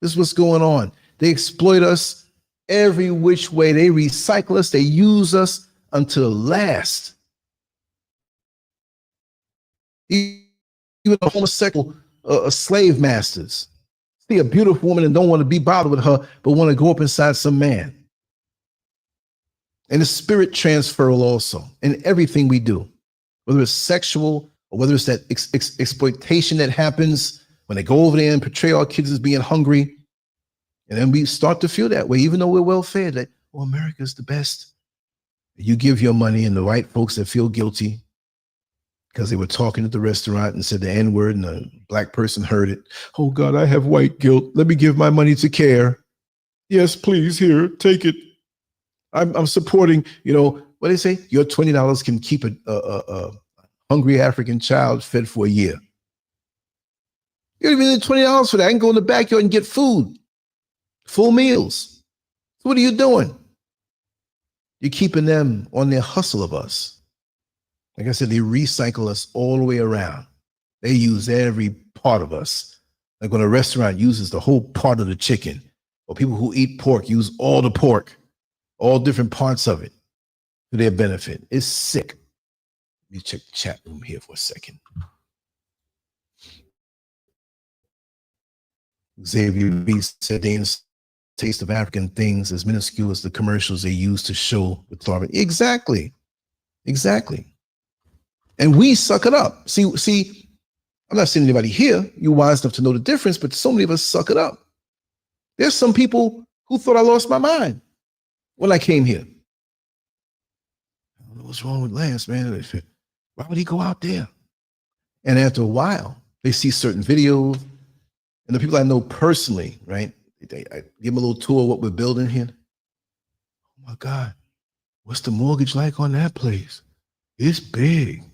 This is what's going on. They exploit us every which way. They recycle us. They use us until the last. Even the homosexual slave masters see a beautiful woman and don't want to be bothered with her, but want to go up inside some man. And the spirit transferal also in everything we do, whether it's sexual or whether it's that exploitation that happens when they go over there and portray our kids as being hungry. And then we start to feel that way, even though we're well fed, that, oh, America's the best. You give your money and the white folks that feel guilty because they were talking at the restaurant and said the N-word and a black person heard it. Oh God, I have white guilt. Let me give my money to care. Yes, please, here, take it. I'm supporting, what they say? Your $20 can keep a hungry African child fed for a year. You don't even need $20 for that. I can go in the backyard and get food, full meals. So what are you doing? You're keeping them on their hustle of us. Like I said, they recycle us all the way around. They use every part of us. Like when a restaurant uses the whole part of the chicken, or people who eat pork use all the pork, all different parts of it to their benefit. It's sick. Let me check the chat room here for a second. Xavier B said Dane's taste of African things as minuscule as the commercials they use to show the starving. Exactly. And we suck it up. See, I'm not saying anybody here, you're wise enough to know the difference, but so many of us suck it up. There's some people who thought I lost my mind when I came here. I don't know what's wrong with Lance, man. Why would he go out there? And after a while, they see certain videos, and the people I know personally, right? I give them a little tour of what we're building here. Oh my God, what's the mortgage like on that place? It's big.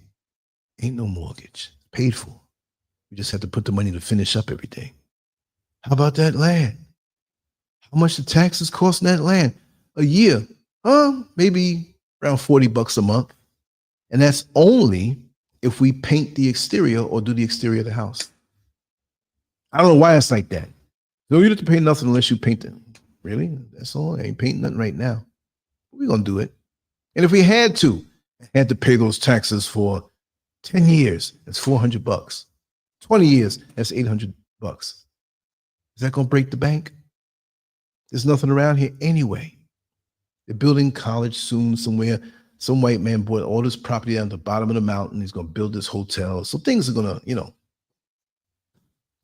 Ain't no mortgage. Paid for. We just have to put the money to finish up everything. How about that land? How much the taxes cost in that land? A year? Maybe around $40 a month. And that's only if we paint the exterior or do the exterior of the house. I don't know why it's like that. No, you don't have to pay nothing unless you paint it. Really? That's all? I ain't painting nothing right now. We're going to do it. And if we had to pay those taxes for 10 years, that's $400. 20 years, that's $800. Is that going to break the bank? There's nothing around here anyway. They're building college soon somewhere. Some white man bought all this property down at the bottom of the mountain. He's going to build this hotel. So things are going to,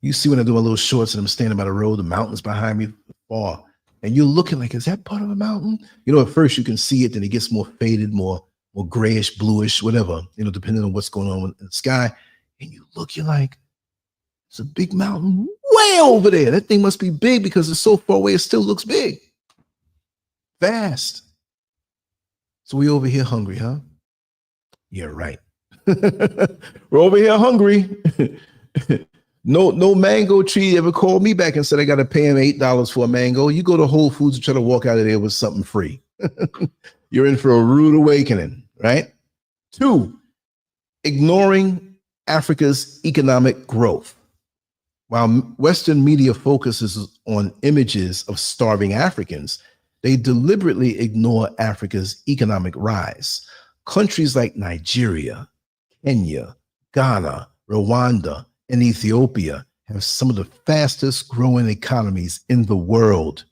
you see when I do my little shorts and I'm standing by the road, the mountains behind me, far. And you're looking like, is that part of a mountain? You know, at first you can see it, then it gets more faded, more grayish, bluish, whatever, you know, depending on what's going on in the sky. And you look, you're like, it's a big mountain way over there. That thing must be big because it's so far away, it still looks big. Vast. So we over here hungry, huh? Yeah, right. We're over here hungry. No mango tree ever called me back and said I got to pay him $8 for a mango. You go to Whole Foods and try to walk out of there with something free. You're in for a rude awakening, right? 2, ignoring Africa's economic growth. While Western media focuses on images of starving Africans, they deliberately ignore Africa's economic rise. Countries like Nigeria, Kenya, Ghana, Rwanda, and Ethiopia have some of the fastest growing economies in the world.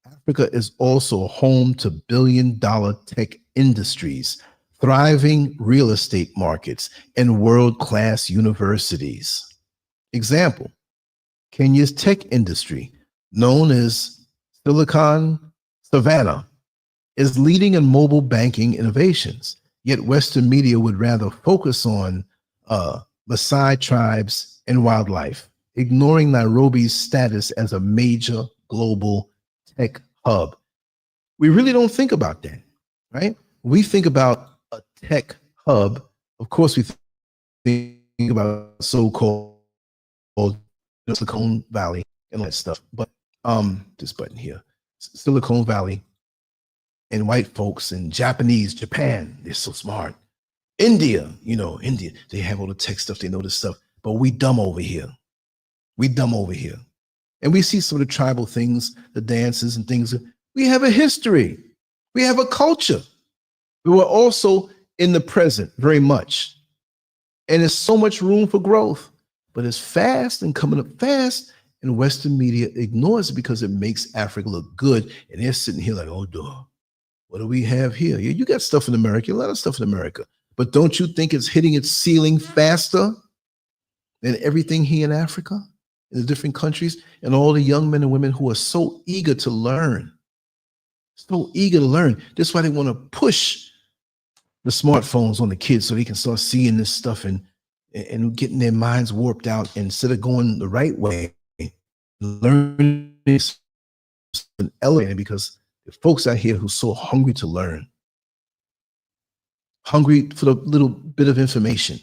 Africa is also home to billion-dollar tech industries, thriving real estate markets, and world-class universities. Example, Kenya's tech industry, known as Silicon Savannah, is leading in mobile banking innovations, yet Western media would rather focus on Maasai tribes and wildlife, ignoring Nairobi's status as a major global tech hub. We really don't think about that, right? We think about a tech hub. Of course, we think about so-called Silicon Valley and all that stuff. But this button here, Silicon Valley and white folks and Japan, they're so smart. India, they have all the tech stuff, they know this stuff, but we dumb over here. And we see some of the tribal things, the dances and things. We have a history. We have a culture. We were also in the present very much. And there's so much room for growth, but it's fast and coming up fast, and Western media ignores it because it makes Africa look good. And they're sitting here like, oh, duh. What do we have here? Yeah, you got stuff in America, a lot of stuff in America. But don't you think it's hitting its ceiling faster than everything here in Africa, in the different countries, and all the young men and women who are so eager to learn? So eager to learn. That's why they want to push the smartphones on the kids so they can start seeing this stuff and getting their minds warped out instead of going the right way, learning and elevating, because the folks out here who's so hungry to learn, hungry for the little bit of information,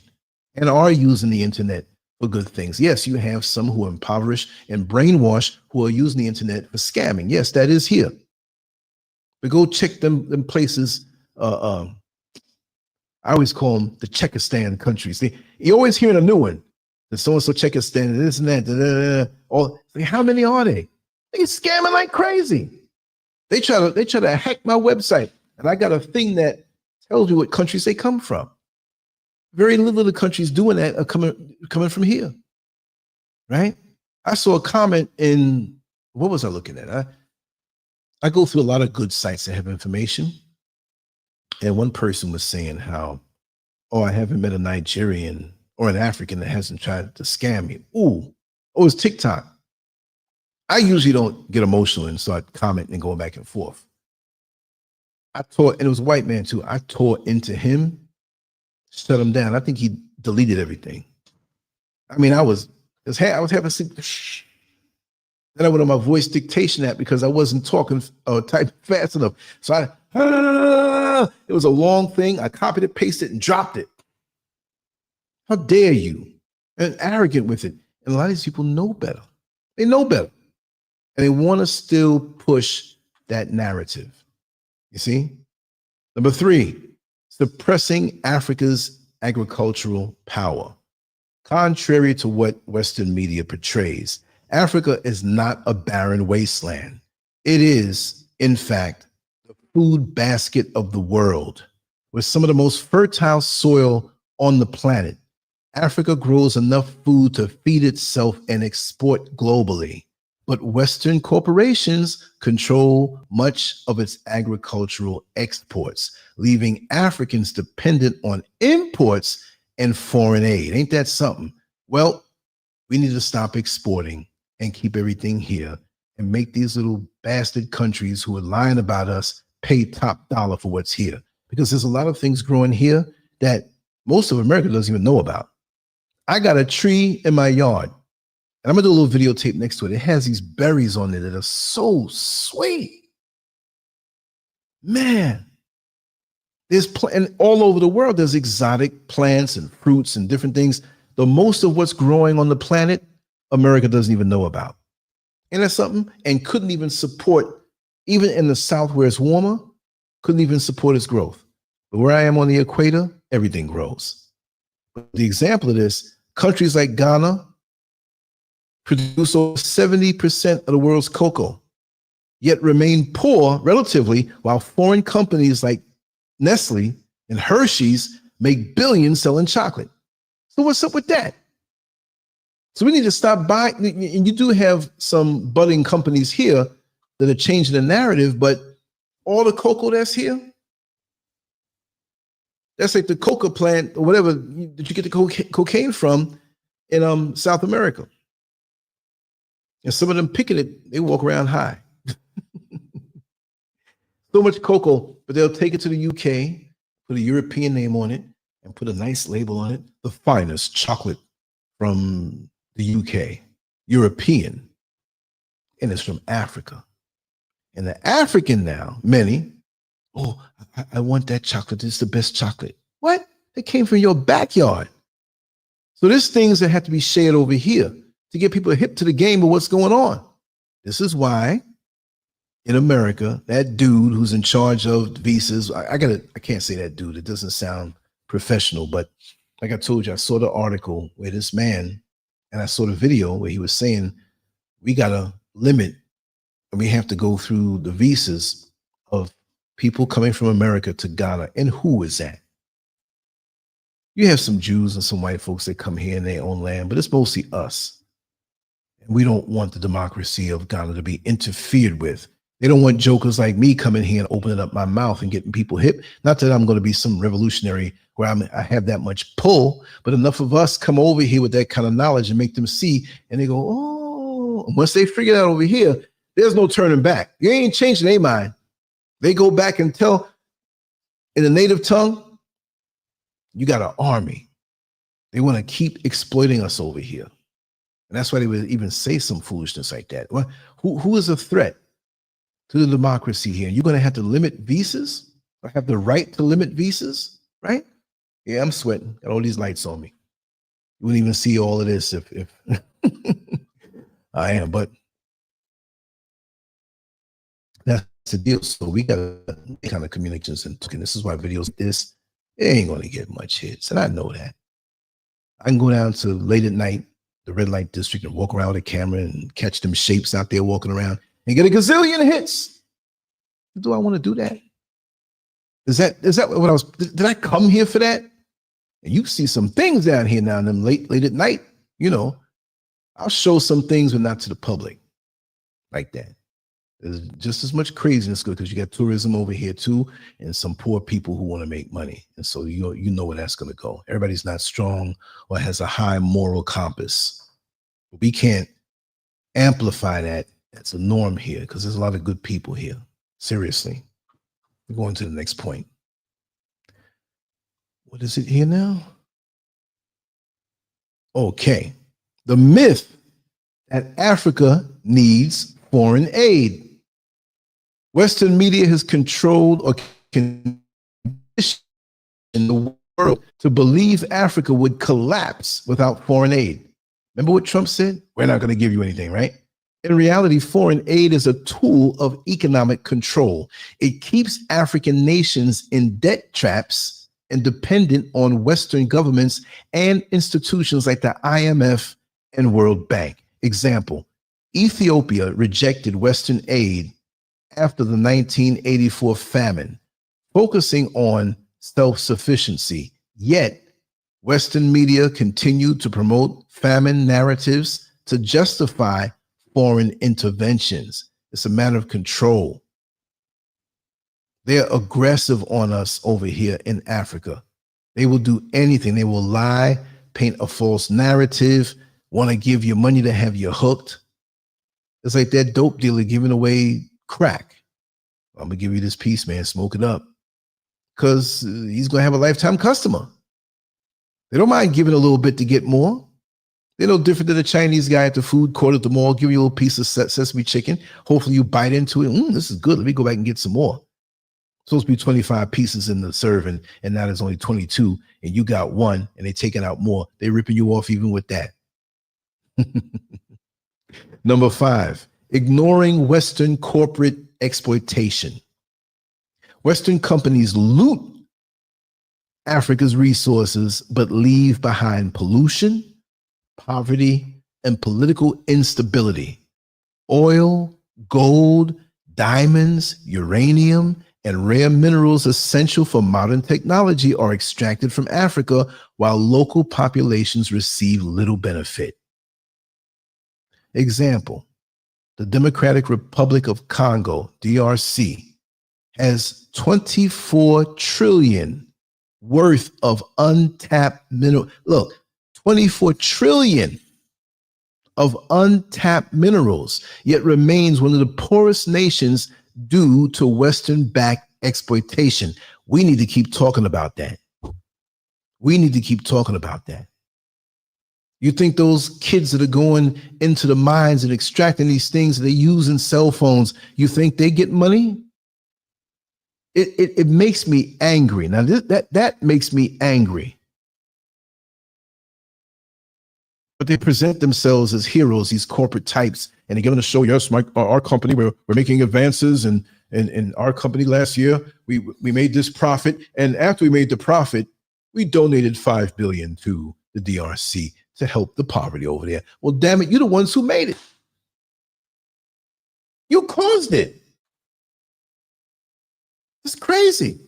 and are using the internet for good things. Yes, you have some who are impoverished and brainwashed who are using the internet for scamming. Yes, that is here. But go check them places. I always call them the Czechostan countries. You're always hearing a new one. The so-and-so Czechostan, this and that. How many are they? They're scamming like crazy. They try to hack my website, and I got a thing that tells you what countries they come from. Very little of the countries doing that are coming from here, right? I saw a comment in, what was I looking at? I go through a lot of good sites that have information, and one person was saying how, oh, I haven't met a Nigerian or an African that hasn't tried to scam me. Ooh, oh, it's TikTok. I usually don't get emotional and start commenting and going back and forth. I tore, and it was a white man too. I tore into him, shut him down. I think he deleted everything. I mean, I was having sleep. Then I went on my voice dictation app because I wasn't talking or typing fast enough. So it was a long thing. I copied it, pasted it, and dropped it. How dare you? And arrogant with it. And a lot of these people know better. They know better. And they want to still push that narrative. You see? Number 3, suppressing Africa's agricultural power. Contrary to what Western media portrays, Africa is not a barren wasteland. It is, in fact, the food basket of the world, with some of the most fertile soil on the planet. Africa grows enough food to feed itself and export globally. But Western corporations control much of its agricultural exports, leaving Africans dependent on imports and foreign aid. Ain't that something? Well, we need to stop exporting and keep everything here and make these little bastard countries who are lying about us pay top dollar for what's here. Because there's a lot of things growing here that most of America doesn't even know about. I got a tree in my yard, and I'm gonna do a little videotape next to it. It has these berries on it that are so sweet. Man, and all over the world, there's exotic plants and fruits and different things. The most of what's growing on the planet, America doesn't even know about. And that's something, and couldn't even support, even in the South where it's warmer, couldn't even support its growth. But where I am on the equator, everything grows. But the example of this, countries like Ghana produce over 70% of the world's cocoa, yet remain poor relatively, while foreign companies like Nestle and Hershey's make billions selling chocolate. So what's up with that? So we need to stop buying, and you do have some budding companies here that are changing the narrative, but all the cocoa that's here, that's like the coca plant or whatever that you get the cocaine from in South America. And some of them picking it, they walk around high. So much cocoa, but they'll take it to the UK, put a European name on it, and put a nice label on it. The finest chocolate from the UK, European, and it's from Africa. And the African now, many, oh, I want that chocolate. It's the best chocolate. What? It came from your backyard. So there's things that have to be shared over here to get people hip to the game of what's going on. This is why in America, that dude who's in charge of visas, I can't say that dude. It doesn't sound professional, but like I told you, I saw the article where this man, and I saw the video where he was saying, we got to limit, and we have to go through the visas of people coming from America to Ghana. And who is that? You have some Jews and some white folks that come here in their own land, but it's mostly us. And we don't want the democracy of Ghana to be interfered with. They don't want jokers like me coming here and opening up my mouth and getting people hip. Not that I'm going to be some revolutionary where I have that much pull, but enough of us come over here with that kind of knowledge and make them see, and they go, oh, and once they figure that out over here, there's no turning back. You ain't changing their mind. They go back and tell in the native tongue, you got an army. They want to keep exploiting us over here. And that's why they would even say some foolishness like that. Well, who is a threat to the democracy here? You're going to have to limit visas, or have the right to limit visas, right? Yeah, I'm sweating. Got all these lights on me. You wouldn't even see all of this if I am, but that's the deal. So we got kind of communications, and this is why videos like this, it ain't going to get much hits, and I know that. I can go down to late at night, the red light district, and walk around with a camera and catch them shapes out there walking around and get a gazillion hits. Do I want to do that? Is that what I was? Did I come here for that? And you see some things down here now, and them late at night. You know, I'll show some things, but not to the public like that. There's just as much craziness because you got tourism over here too, and some poor people who want to make money, and so you know where that's going to go. Everybody's not strong or has a high moral compass. We can't amplify that. That's a norm here because there's a lot of good people here. Seriously. We're going to the next point. What is it here now? Okay. The myth that Africa needs foreign aid. Western media has controlled or conditioned the world to believe Africa would collapse without foreign aid. Remember what Trump said? We're not going to give you anything, right? In reality, foreign aid is a tool of economic control. It keeps African nations in debt traps and dependent on Western governments and institutions like the IMF and World Bank. Example, Ethiopia rejected Western aid after the 1984 famine, focusing on self-sufficiency. Yet, Western media continued to promote famine narratives to justify foreign interventions. It's a matter of control. They're aggressive on us over here in Africa. They will do anything. They will lie, paint a false narrative, want to give you money to have you hooked. It's like that dope dealer giving away crack. I'm gonna give you this piece, man. Smoke it up, because he's gonna have a lifetime customer. They don't mind giving a little bit to get more. They're no different than the Chinese guy at the food court at the mall, give you a little piece of sesame chicken. Hopefully you bite into it. This is good. Let me go back and get some more. It's supposed to be 25 pieces in the serving, and now there's only 22, and you got one, and they're taking out more. They're ripping you off even with that. Number 5, ignoring Western corporate exploitation. Western companies loot Africa's resources, but leave behind pollution, poverty, and political instability. Oil, gold, diamonds, uranium, and rare minerals essential for modern technology are extracted from Africa, while local populations receive little benefit. Example, the Democratic Republic of Congo, DRC, has 24 trillion worth of untapped mineral. Look, 24 trillion of untapped minerals, yet remains one of the poorest nations due to Western-backed exploitation. We need to keep talking about that. We need to keep talking about that. You think those kids that are going into the mines and extracting these things that they use in cell phones, you think they get money? It makes me angry. Now that makes me angry. But they present themselves as heroes, these corporate types, and they're going to show, yes, our company, we're making advances, and in our company last year, we made this profit, and after we made the profit, we donated $5 billion to the DRC to help the poverty over there. Well, damn it, you're the ones who made it. You caused it. It's crazy.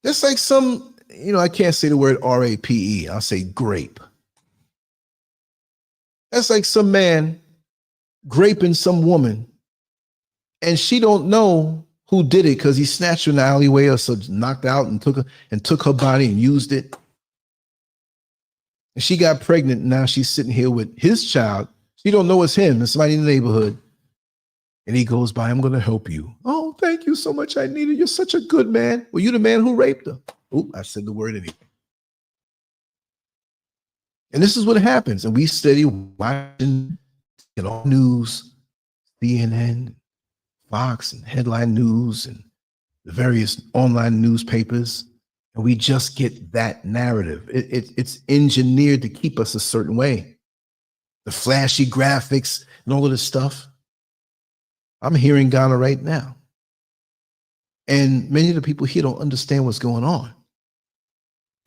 That's like some, I can't say the word R-A-P-E. I'll say grape. That's like some man graping some woman, and she don't know who did it because he snatched her in the alleyway or so knocked out and took her body and used it. And she got pregnant, and now she's sitting here with his child. She don't know it's him. It's somebody in the neighborhood. And he goes by, I'm going to help you. Oh, thank you so much. I need it. You're such a good man. Well, you the man who raped her. Oh, I said the word anyway. And this is what happens. And we steady watching all news, CNN, Fox, and headline news, and the various online newspapers. And we just get that narrative. It's engineered to keep us a certain way. The flashy graphics and all of this stuff. I'm here in Ghana right now. And many of the people here don't understand what's going on.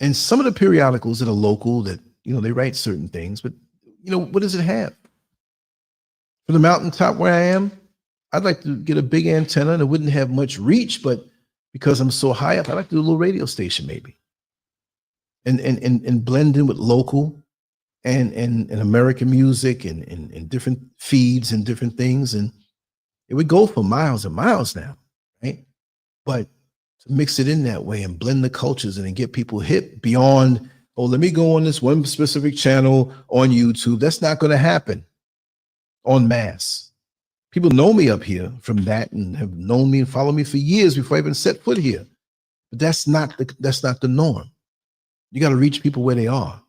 And some of the periodicals that are local that, they write certain things, but, what does it have? From the mountaintop where I am, I'd like to get a big antenna, and it wouldn't have much reach, but because I'm so high up, I'd like to do a little radio station maybe. And blend in with local and American music and different feeds and different things. And it would go for miles and miles now, right? But to mix it in that way and blend the cultures and get people hip beyond, let me go on this one specific channel on YouTube. That's not going to happen en masse. People know me up here from that and have known me and followed me for years before I even set foot here. But that's not the norm. You got to reach people where they are,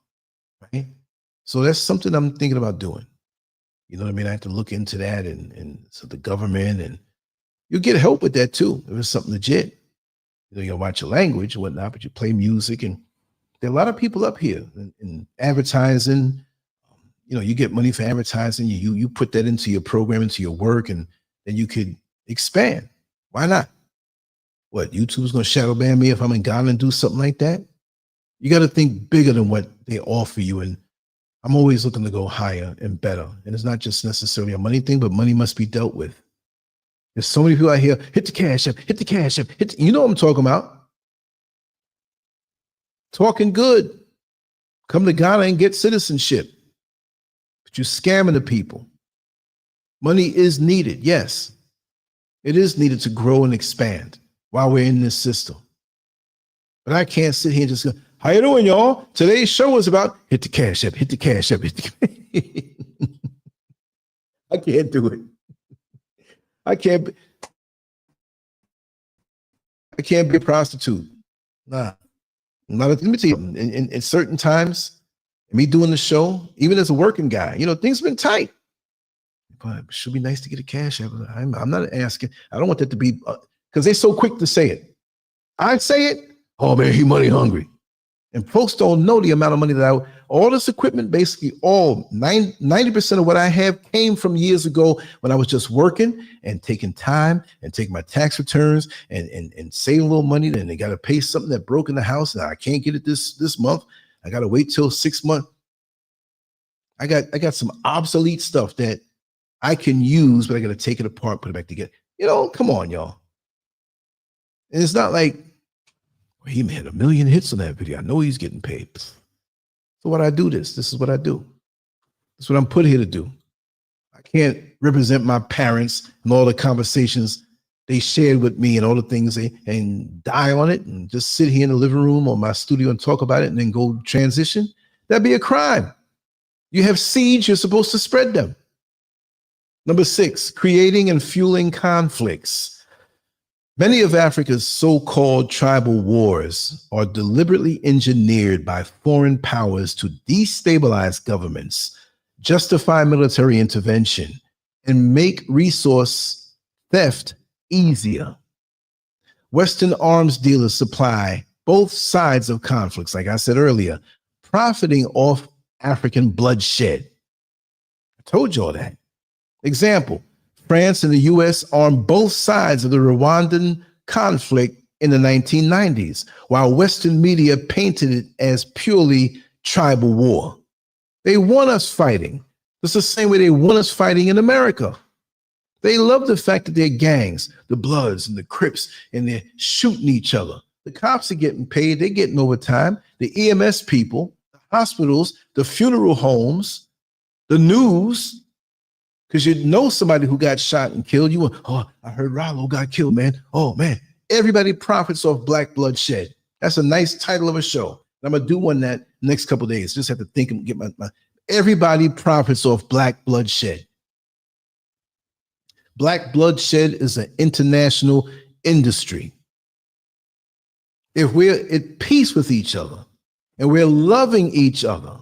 right? So that's something I'm thinking about doing. You know what I mean? I have to look into that and so the government, and you'll get help with that too. If it's something legit, you watch your language and whatnot, but you play music, and there are a lot of people up here in advertising. You get money for advertising. You put that into your program, into your work, and then you could expand. Why not? What, YouTube's going to shadow ban me if I'm in Ghana and do something like that? You got to think bigger than what they offer you. And I'm always looking to go higher and better. And it's not just necessarily a money thing, but money must be dealt with. There's so many people out here, hit the cash app, hit the cash app, you know what I'm talking about. Talking good. Come to Ghana and get citizenship. But you're scamming the people. Money is needed. Yes, it is needed to grow and expand while we're in this system. But I can't sit here and just go, how you doing, y'all? Today's show is about hit the cash app, hit the cash app, hit the I can't do it. I can't. I can't be a prostitute. Nah. Let me tell you, in certain times, me doing the show, even as a working guy, things have been tight. But it should be nice to get a cash app. I'm not asking. I don't want that to be because they're so quick to say it. I say it. Oh man, he money hungry. And folks don't know the amount of money that all this equipment, basically 90% of what I have came from years ago when I was just working and taking time and taking my tax returns and saving a little money. Then they got to pay something that broke in the house. And I can't get it this month. I got to wait till 6 months. I got some obsolete stuff that I can use, but I got to take it apart, put it back together. Come on, y'all. And it's not like, he had 1 million hits on that video. I know he's getting paid. So what I do this is what I do. That's what I'm put here to do. I can't represent my parents and all the conversations they shared with me and all the things and die on it and just sit here in the living room or my studio and talk about it and then go transition. That'd be a crime. You have seeds, you're supposed to spread them. Number 6, creating and fueling conflicts. Many of Africa's so-called tribal wars are deliberately engineered by foreign powers to destabilize governments, justify military intervention, and make resource theft easier. Western arms dealers supply both sides of conflicts, like I said earlier, profiting off African bloodshed. I told you all that. Example, France and the US armed both sides of the Rwandan conflict in the 1990s, while Western media painted it as purely tribal war. They want us fighting. It's the same way they want us fighting in America. They love the fact that they're gangs, the Bloods and the Crips, and they're shooting each other. The cops are getting paid. They're getting overtime. The EMS people, the hospitals, the funeral homes, the news, because you know somebody who got shot and killed. You went, oh, I heard Rollo got killed, man. Oh, man. Everybody profits off black bloodshed. That's a nice title of a show. I'm going to do one that next couple of days. Just have to think and get my everybody profits off black bloodshed. Black bloodshed is an international industry. If we're at peace with each other and we're loving each other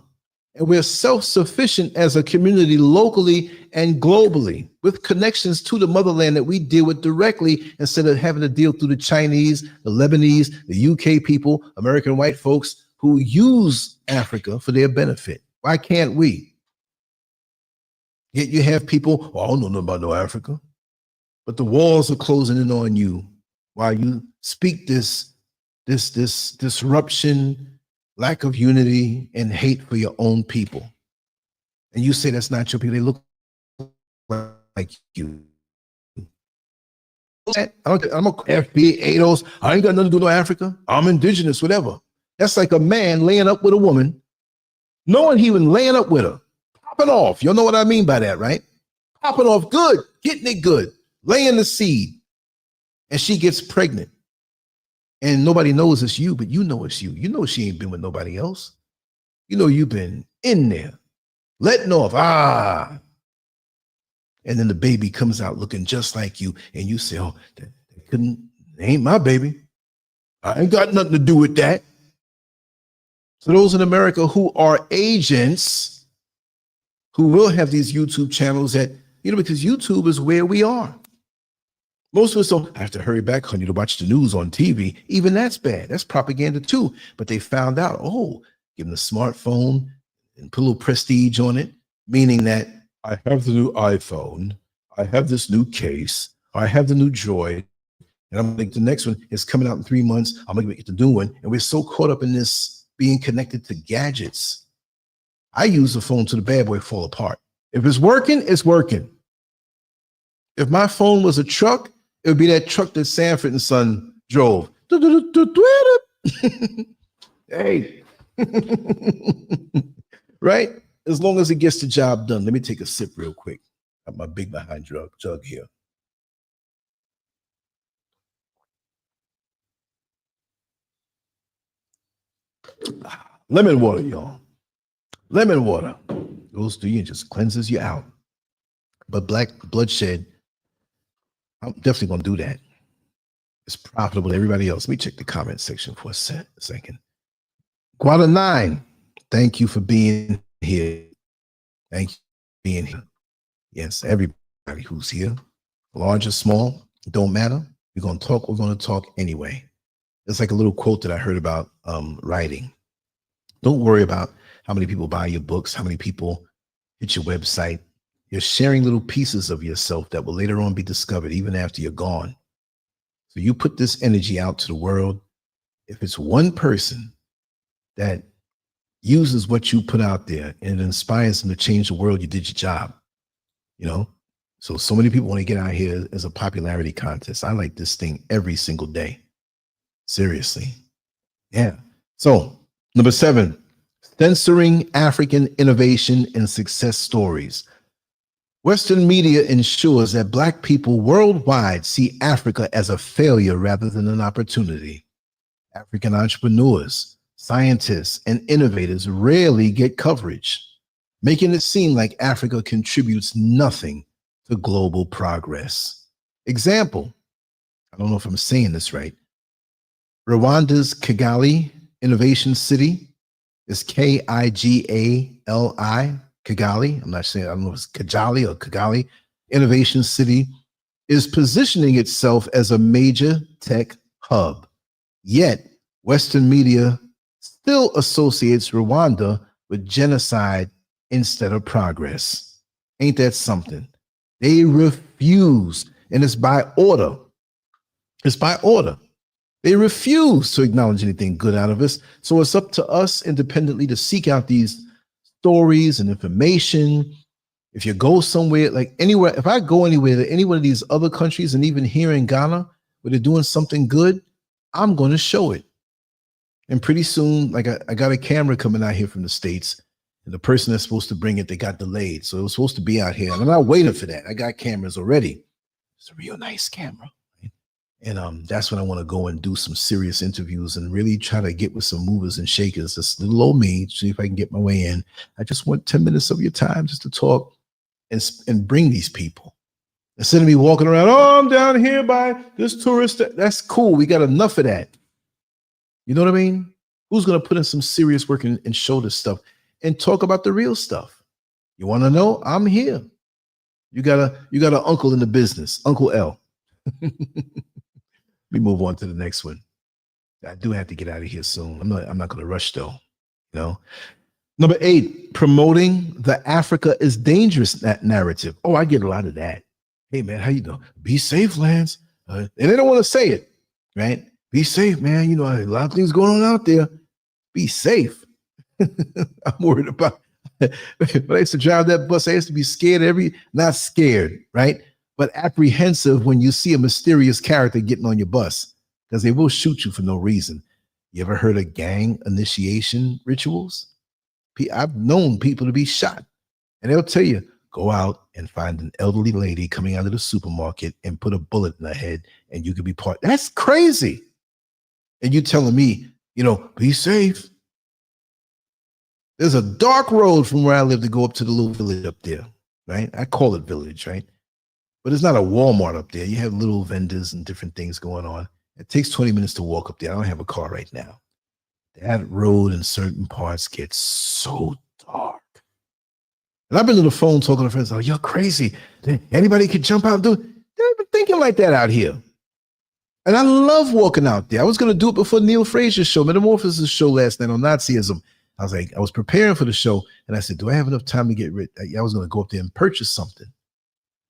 and we're self-sufficient as a community locally and globally with connections to the motherland that we deal with directly instead of having to deal through the Chinese, the Lebanese, the UK people, American white folks who use Africa for their benefit. Why can't we? Yet you have people, I don't know nothing about no Africa, but the walls are closing in on you while you speak this disruption, lack of unity, and hate for your own people. And you say that's not your people. They look like you. I'm a FBA, ADOS. I ain't got nothing to do with Africa. I'm indigenous, whatever. That's like a man laying up with a woman, knowing he was laying up with her, popping off. You know what I mean by that, right? Popping off good, getting it good, laying the seed, and she gets pregnant. And nobody knows it's you, but you know it's you. You know she ain't been with nobody else. You know you've been in there, letting off, and then the baby comes out looking just like you, and you say, oh, that ain't my baby. I ain't got nothing to do with that. So those in America who are agents, who will have these YouTube channels that, because YouTube is where we are. Most of us don't have to hurry back, honey, to watch the news on TV. Even that's bad. That's propaganda too. But they found out, give them a smartphone and put a little prestige on it, meaning that I have the new iPhone, I have this new case, I have the new Droid, and I'm like, the next one is coming out in 3 months. I'm gonna get the new one. And we're so caught up in this being connected to gadgets. I use the phone till the bad boy fall apart. If it's working, it's working. If my phone was a truck, it would be that truck that Sanford and Son drove. Hey. Right? As long as it gets the job done. Let me take a sip real quick. Got my big behind jug here. Lemon water, y'all. Lemon water goes through you and just cleanses you out. But black bloodshed, I'm definitely going to do that. It's profitable to everybody else. Let me check the comment section for a second. Guada 9, thank you for being here. Thank you for being here. Yes, everybody who's here, large or small, don't matter. We're going to talk anyway. It's like a little quote that I heard about writing. Don't worry about how many people buy your books, how many people hit your website. You're sharing little pieces of yourself that will later on be discovered even after you're gone. So you put this energy out to the world. If it's one person that uses what you put out there and it inspires them to change the world, you did your job, you know? So many people want to get out here as a popularity contest. I like this thing every single day. Seriously. Yeah. So number 7, censoring African innovation and success stories. Western media ensures that Black people worldwide see Africa as a failure rather than an opportunity. African entrepreneurs, scientists, and innovators rarely get coverage, making it seem like Africa contributes nothing to global progress. Example, I don't know if I'm saying this right. Rwanda's Kigali Innovation City is Kigali, Kigali. I'm not saying, I don't know if it's Kigali or Kigali. Innovation City is positioning itself as a major tech hub. Yet, Western media still associates Rwanda with genocide instead of progress. Ain't that something? They refuse, and it's by order. It's by order. They refuse to acknowledge anything good out of us. So it's up to us independently to seek out these stories and information. If you go somewhere, like anywhere, if I go anywhere to any one of these other countries, and even here in Ghana, where they're doing something good, I'm going to show it. And pretty soon, like I got a camera coming out here from the States, and the person that's supposed to bring it, they got delayed. So it was supposed to be out here. And I'm not waiting for that. I got cameras already. It's a real nice camera. And that's when I want to go and do some serious interviews and really try to get with some movers and shakers. Just little old me, see if I can get my way in. I just want 10 minutes of your time just to talk and bring these people. Instead of me walking around, oh, I'm down here by this tourist. That's cool. We got enough of that. You know what I mean? Who's going to put in some serious work and show this stuff and talk about the real stuff? You want to know? I'm here. You got an uncle in the business, Uncle L. We move on to the next one. I do have to get out of here soon. I'm not going to rush though. You know. Number 8, promoting the Africa is dangerous narrative. Oh, I get a lot of that. Hey man, how you doing? Be safe, Lance. And they don't want to say it, right? Be safe, man. You know, a lot of things going on out there. Be safe. I'm worried about. When I used to drive that bus, I used to be scared not scared, right? But apprehensive when you see a mysterious character getting on your bus, because they will shoot you for no reason. You ever heard of gang initiation rituals? I've known people to be shot, and they'll tell you, go out and find an elderly lady coming out of the supermarket and put a bullet in her head, and you could be part. That's crazy. And you telling me, you know, be safe. There's a dark road from where I live to go up to the little village up there, right? I call it village, right? But it's not a Walmart up there. You have little vendors and different things going on. It takes 20 minutes to walk up there. I don't have a car right now. That road in certain parts gets so dark. And I've been on the phone talking to friends, like, you're crazy. Anybody could jump out and do it. They're even thinking like that out here. And I love walking out there. I was going to do it before Neil Frazier's show, Metamorphosis show last night on Nazism. I was preparing for the show, and I said, do I have enough time to get rid? I was going to go up there and purchase something.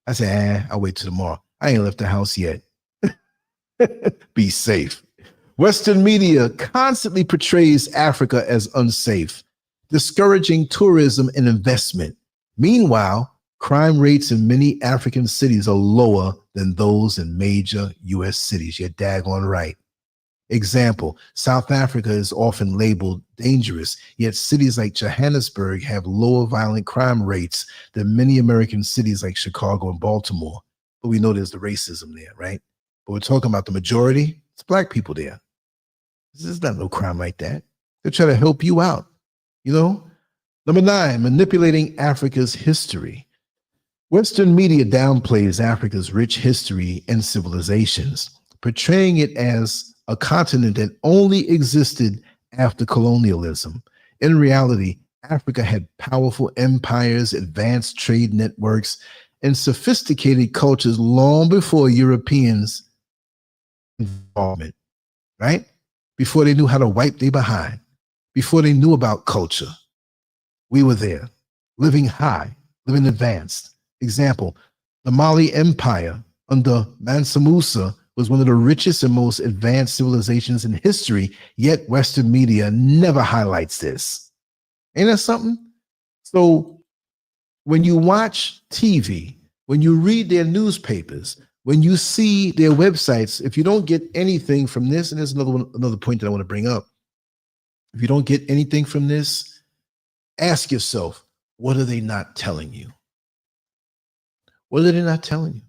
I said, I'll wait till tomorrow. I ain't left the house yet. Be safe. Western media constantly portrays Africa as unsafe, discouraging tourism and investment. Meanwhile, crime rates in many African cities are lower than those in major U.S. cities. You're daggone right. Example, South Africa is often labeled dangerous, yet cities like Johannesburg have lower violent crime rates than many American cities like Chicago and Baltimore. But we know there's the racism there, right? But we're talking about the majority. It's Black people there. There's not no crime like that. They're trying to help you out, you know? Number 9, manipulating Africa's history. Western media downplays Africa's rich history and civilizations, portraying it as a continent that only existed after colonialism. In reality, Africa had powerful empires, advanced trade networks, and sophisticated cultures long before Europeans' involvement, right? Before they knew how to wipe their behind, before they knew about culture. We were there, living high, living advanced. Example, the Mali Empire under Mansa Musa was one of the richest and most advanced civilizations in history, yet Western media never highlights this. Ain't that something? So when you watch TV, when you read their newspapers, when you see their websites, if you don't get anything from this, and there's another point that I want to bring up. If you don't get anything from this, ask yourself, what are they not telling you? What are they not telling you?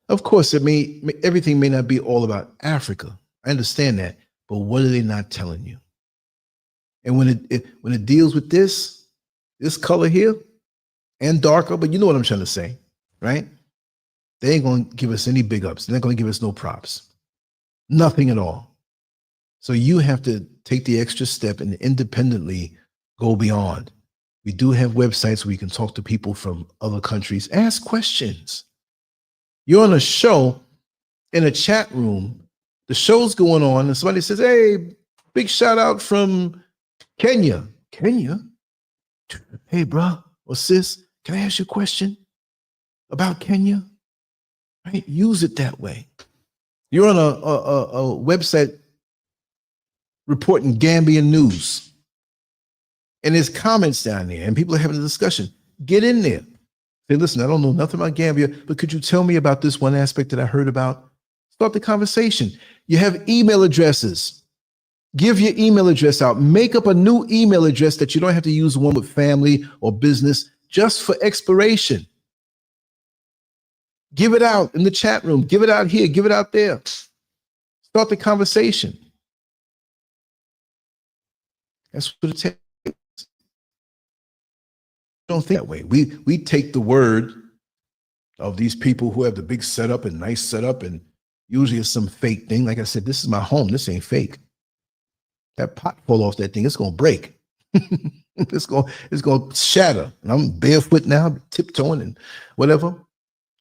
Of course, everything may not be all about Africa. I understand that, but what are they not telling you? And when it deals with this color here and darker, but you know what I'm trying to say, right? They ain't going to give us any big ups. They're not going to give us no props. Nothing at all. So you have to take the extra step and independently go beyond. We do have websites where you can talk to people from other countries. Ask questions. You're on a show in a chat room. The show's going on, and somebody says, "Hey, big shout out from Kenya." Kenya? Hey, bro or sis, can I ask you a question about Kenya? Right? Use it that way. You're on a website reporting Gambian news. And there's comments down there and people are having a discussion. Get in there. Say, listen, I don't know nothing about Gambia, but could you tell me about this one aspect that I heard about? Start the conversation. You have email addresses. Give your email address out. Make up a new email address that you don't have to use one with family or business, just for exploration. Give it out in the chat room. Give it out here. Give it out there. Start the conversation. That's what it takes. Don't think that way. We take the word of these people who have the big setup and nice setup, and usually it's some fake thing. Like I said, this is my home. This ain't fake. That pot fall off that thing, it's gonna break. it's gonna shatter. And I'm barefoot now, tiptoeing and whatever.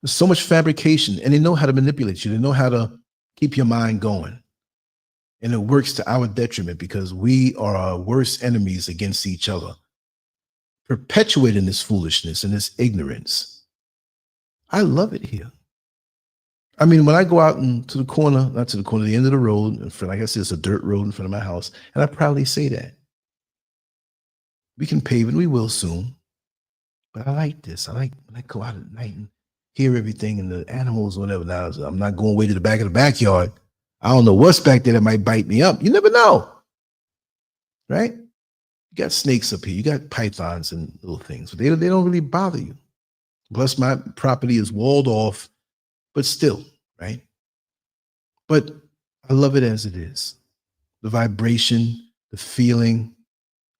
There's so much fabrication, and they know how to manipulate you. They know how to keep your mind going. And it works to our detriment because we are our worst enemies against each other, perpetuating this foolishness and this ignorance. I love it here. I mean, when I go out to the corner, not to the corner, the end of the road, like I said, it's a dirt road in front of my house, and I proudly say that. We can pave it, we will soon. But I like this. I like when I go out at night and hear everything and the animals, whatever. Now, I'm not going way to the back of the backyard. I don't know what's back there that might bite me up. You never know, right? You got snakes up here. You got pythons and little things, but they don't really bother you. Plus, my property is walled off, but still, right? But I love it as it is. The vibration, the feeling,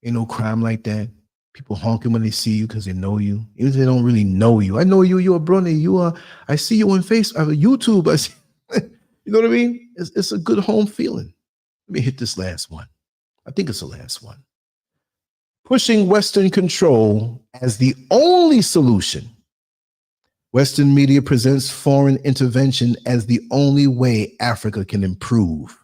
ain't no crime like that. People honking when they see you because they know you, even if they don't really know you. I know you. You're a brony. I see you on Facebook, YouTube. I see, you know what I mean? It's a good home feeling. Let me hit this last one. I think it's the last one. Pushing Western control as the only solution. Western media presents foreign intervention as the only way Africa can improve,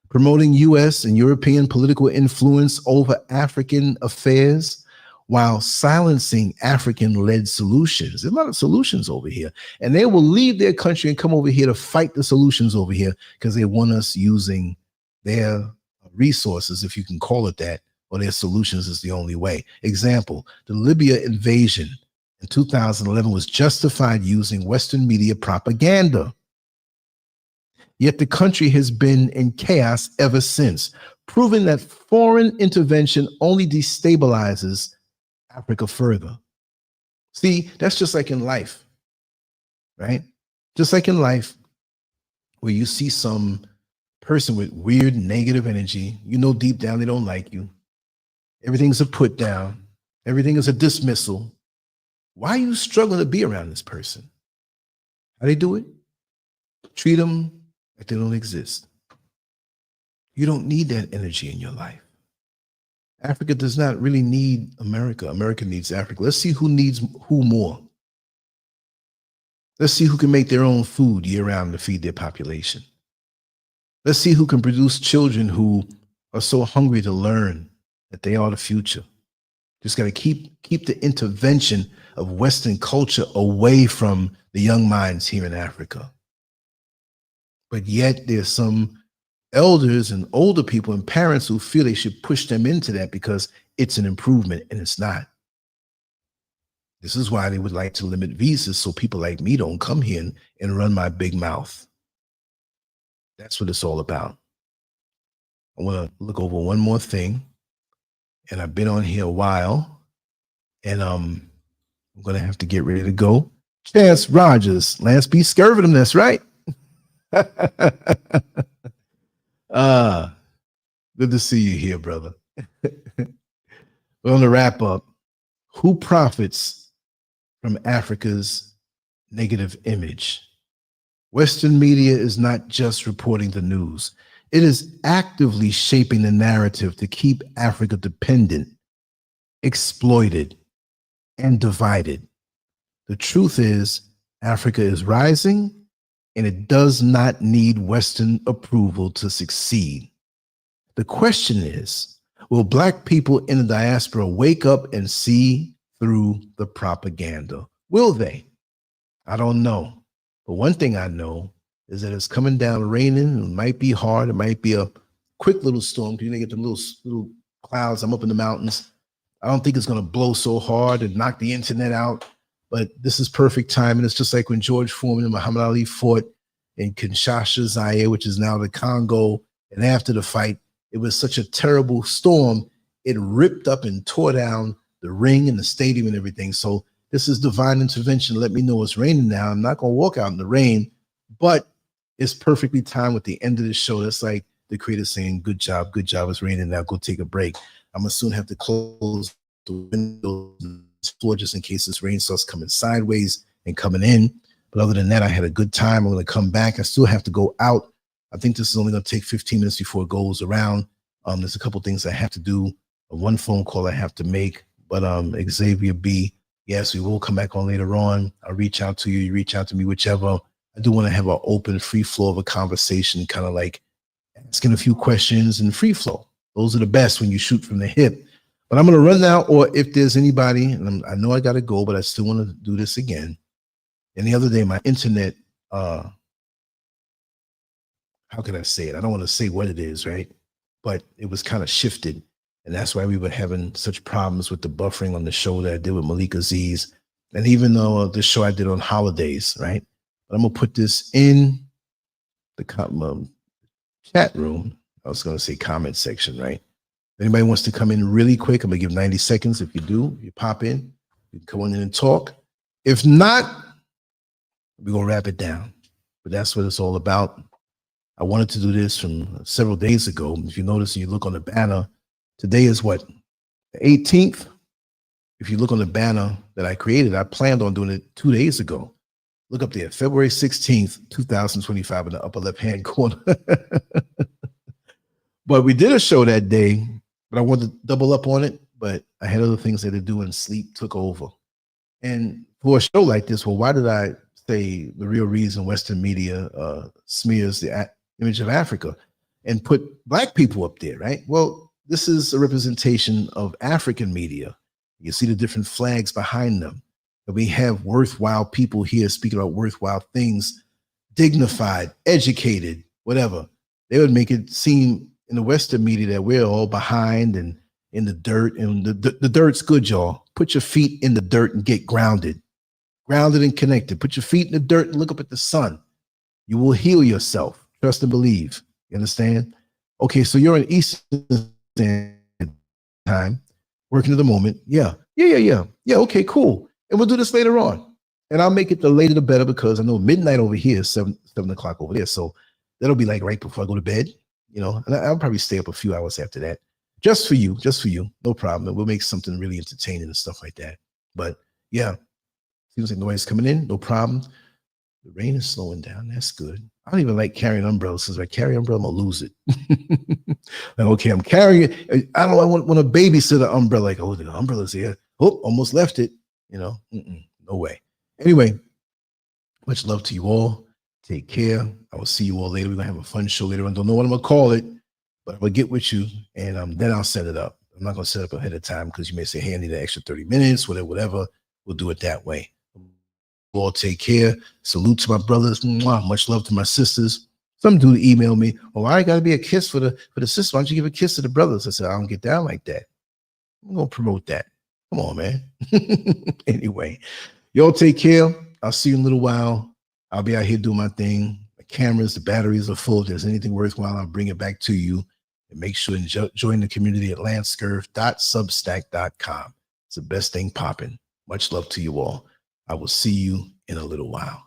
promoting US and European political influence over African affairs while silencing African-led solutions. There's a lot of solutions over here, and they will leave their country and come over here to fight the solutions over here because they want us using their resources, if you can call it that, or their solutions is the only way. Example, the Libya invasion in 2011 was justified using Western media propaganda. Yet the country has been in chaos ever since, proving that foreign intervention only destabilizes Africa further. See, that's just like in life, right? Just like in life, where you see some person with weird negative energy, you know deep down they don't like you. Everything's a put down. Everything is a dismissal. Why are you struggling to be around this person? How they do it? Treat them like they don't exist. You don't need that energy in your life. Africa does not really need America. America needs Africa. Let's see who needs who more. Let's see who can make their own food year round to feed their population. Let's see who can produce children who are so hungry to learn that they are the future. Just got to keep the intervention of Western culture away from the young minds here in Africa. But yet there's some elders and older people and parents who feel they should push them into that because it's an improvement, and it's not. This is why they would like to limit visas so people like me don't come here and run my big mouth. That's what it's all about. I want to look over one more thing, and I've been on here a while, and I'm going to have to get ready to go. Chance Rogers, Lance be scurving them, that's right. Good to see you here, brother. We're on the wrap up. Who profits from Africa's negative image? Western media is not just reporting the news. It is actively shaping the narrative to keep Africa dependent, exploited, and divided. The truth is, Africa is rising, and it does not need Western approval to succeed. The question is, will Black people in the diaspora wake up and see through the propaganda? Will they? I don't know. But one thing I know is that it's coming down raining. It might be hard. It might be a quick little storm because you get them little clouds. I'm up in the mountains. I don't think it's going to blow so hard and knock the internet out. But this is perfect time. And it's just like when George Foreman and Muhammad Ali fought in Kinshasa, Zaire, which is now the Congo. And after the fight, it was such a terrible storm. It ripped up and tore down the ring and the stadium and everything. So this is divine intervention. Let me know it's raining now. I'm not going to walk out in the rain, but it's perfectly timed with the end of the show. That's like the creator saying, good job, it's raining now, go take a break. I'm going to soon have to close the windows and floor just in case this rain starts coming sideways and coming in. But other than that, I had a good time. I'm going to come back. I still have to go out. I think this is only going to take 15 minutes before it goes around. There's a couple things I have to do. One phone call I have to make. But Xavier B, yes, we will come back on later on. I'll reach out to you. You reach out to me, whichever. I do want to have an open, free flow of a conversation, kind of like asking a few questions and free flow. Those are the best when you shoot from the hip. But I'm going to run now, or if there's anybody, and I know I got to go, but I still want to do this again. And the other day, my internet, how can I say it? I don't want to say what it is, right? But it was kind of shifted. And that's why we were having such problems with the buffering on the show that I did with Malik Aziz. And even though the show I did on holidays, right? But I'm going to put this in the chat room. I was going to say comment section, right? If anybody wants to come in really quick, I'm going to give 90 seconds. If you do, you pop in, you can come on in and talk. If not, we're going to wrap it down. But that's what it's all about. I wanted to do this from several days ago. If you notice and you look on the banner, today is what, the 18th? If you look on the banner that I created, I planned on doing it 2 days ago. Look up there, February 16th, 2025 in the upper left-hand corner. But we did a show that day, but I wanted to double up on it, but I had other things I had to do and sleep took over. And for a show like this, well, why did I say the real reason Western media smears the image of Africa and put Black people up there, right? Well, this is a representation of African media. You see the different flags behind them. And we have worthwhile people here speaking about worthwhile things, dignified, educated, whatever. They would make it seem in the Western media that we're all behind and in the dirt. And the dirt's good, y'all. Put your feet in the dirt and get grounded. Grounded and connected. Put your feet in the dirt and look up at the sun. You will heal yourself. Trust and believe. You understand? Okay, so you're in Eastern time, working at the moment. Yeah, okay, cool. And we'll do this later on. And I'll make it the later the better because I know midnight over here is 7 o'clock over there. So that'll be like right before I go to bed, you know, and I'll probably stay up a few hours after that. Just for you. No problem. And we'll make something really entertaining and stuff like that. But yeah, Seems like nobody's coming in. No problem. The rain is slowing down. That's good. I don't even like carrying umbrellas. Since I carry an umbrella, I'm gonna lose it. Like, okay, I'm carrying it. I don't want to babysit an umbrella. Like, oh, the umbrella's here. Oh, almost left it. You know, no way. Anyway, much love to you all. Take care. I will see you all later. We're gonna have a fun show later on. Don't know what I'm gonna call it, but I'm gonna get with you, and then I'll set it up. I'm not gonna set up ahead of time because you may say, hey, I need an extra 30 minutes, whatever. We'll do it that way. All take care. Salute to my brothers. Mwah. Much love to my sisters. Some dude email me, oh, I gotta be a kiss for the sisters. Why don't you give a kiss to the brothers? I said, I don't get down like that. I'm gonna promote that. Come on, man. Anyway, y'all take care. I'll see you in a little while. I'll be out here doing my thing. The cameras, the batteries are full. If there's anything worthwhile, I'll bring it back to you. And make sure and join the community at Lancescurv.substack.com. It's the best thing popping. Much love to you all. I will see you in a little while.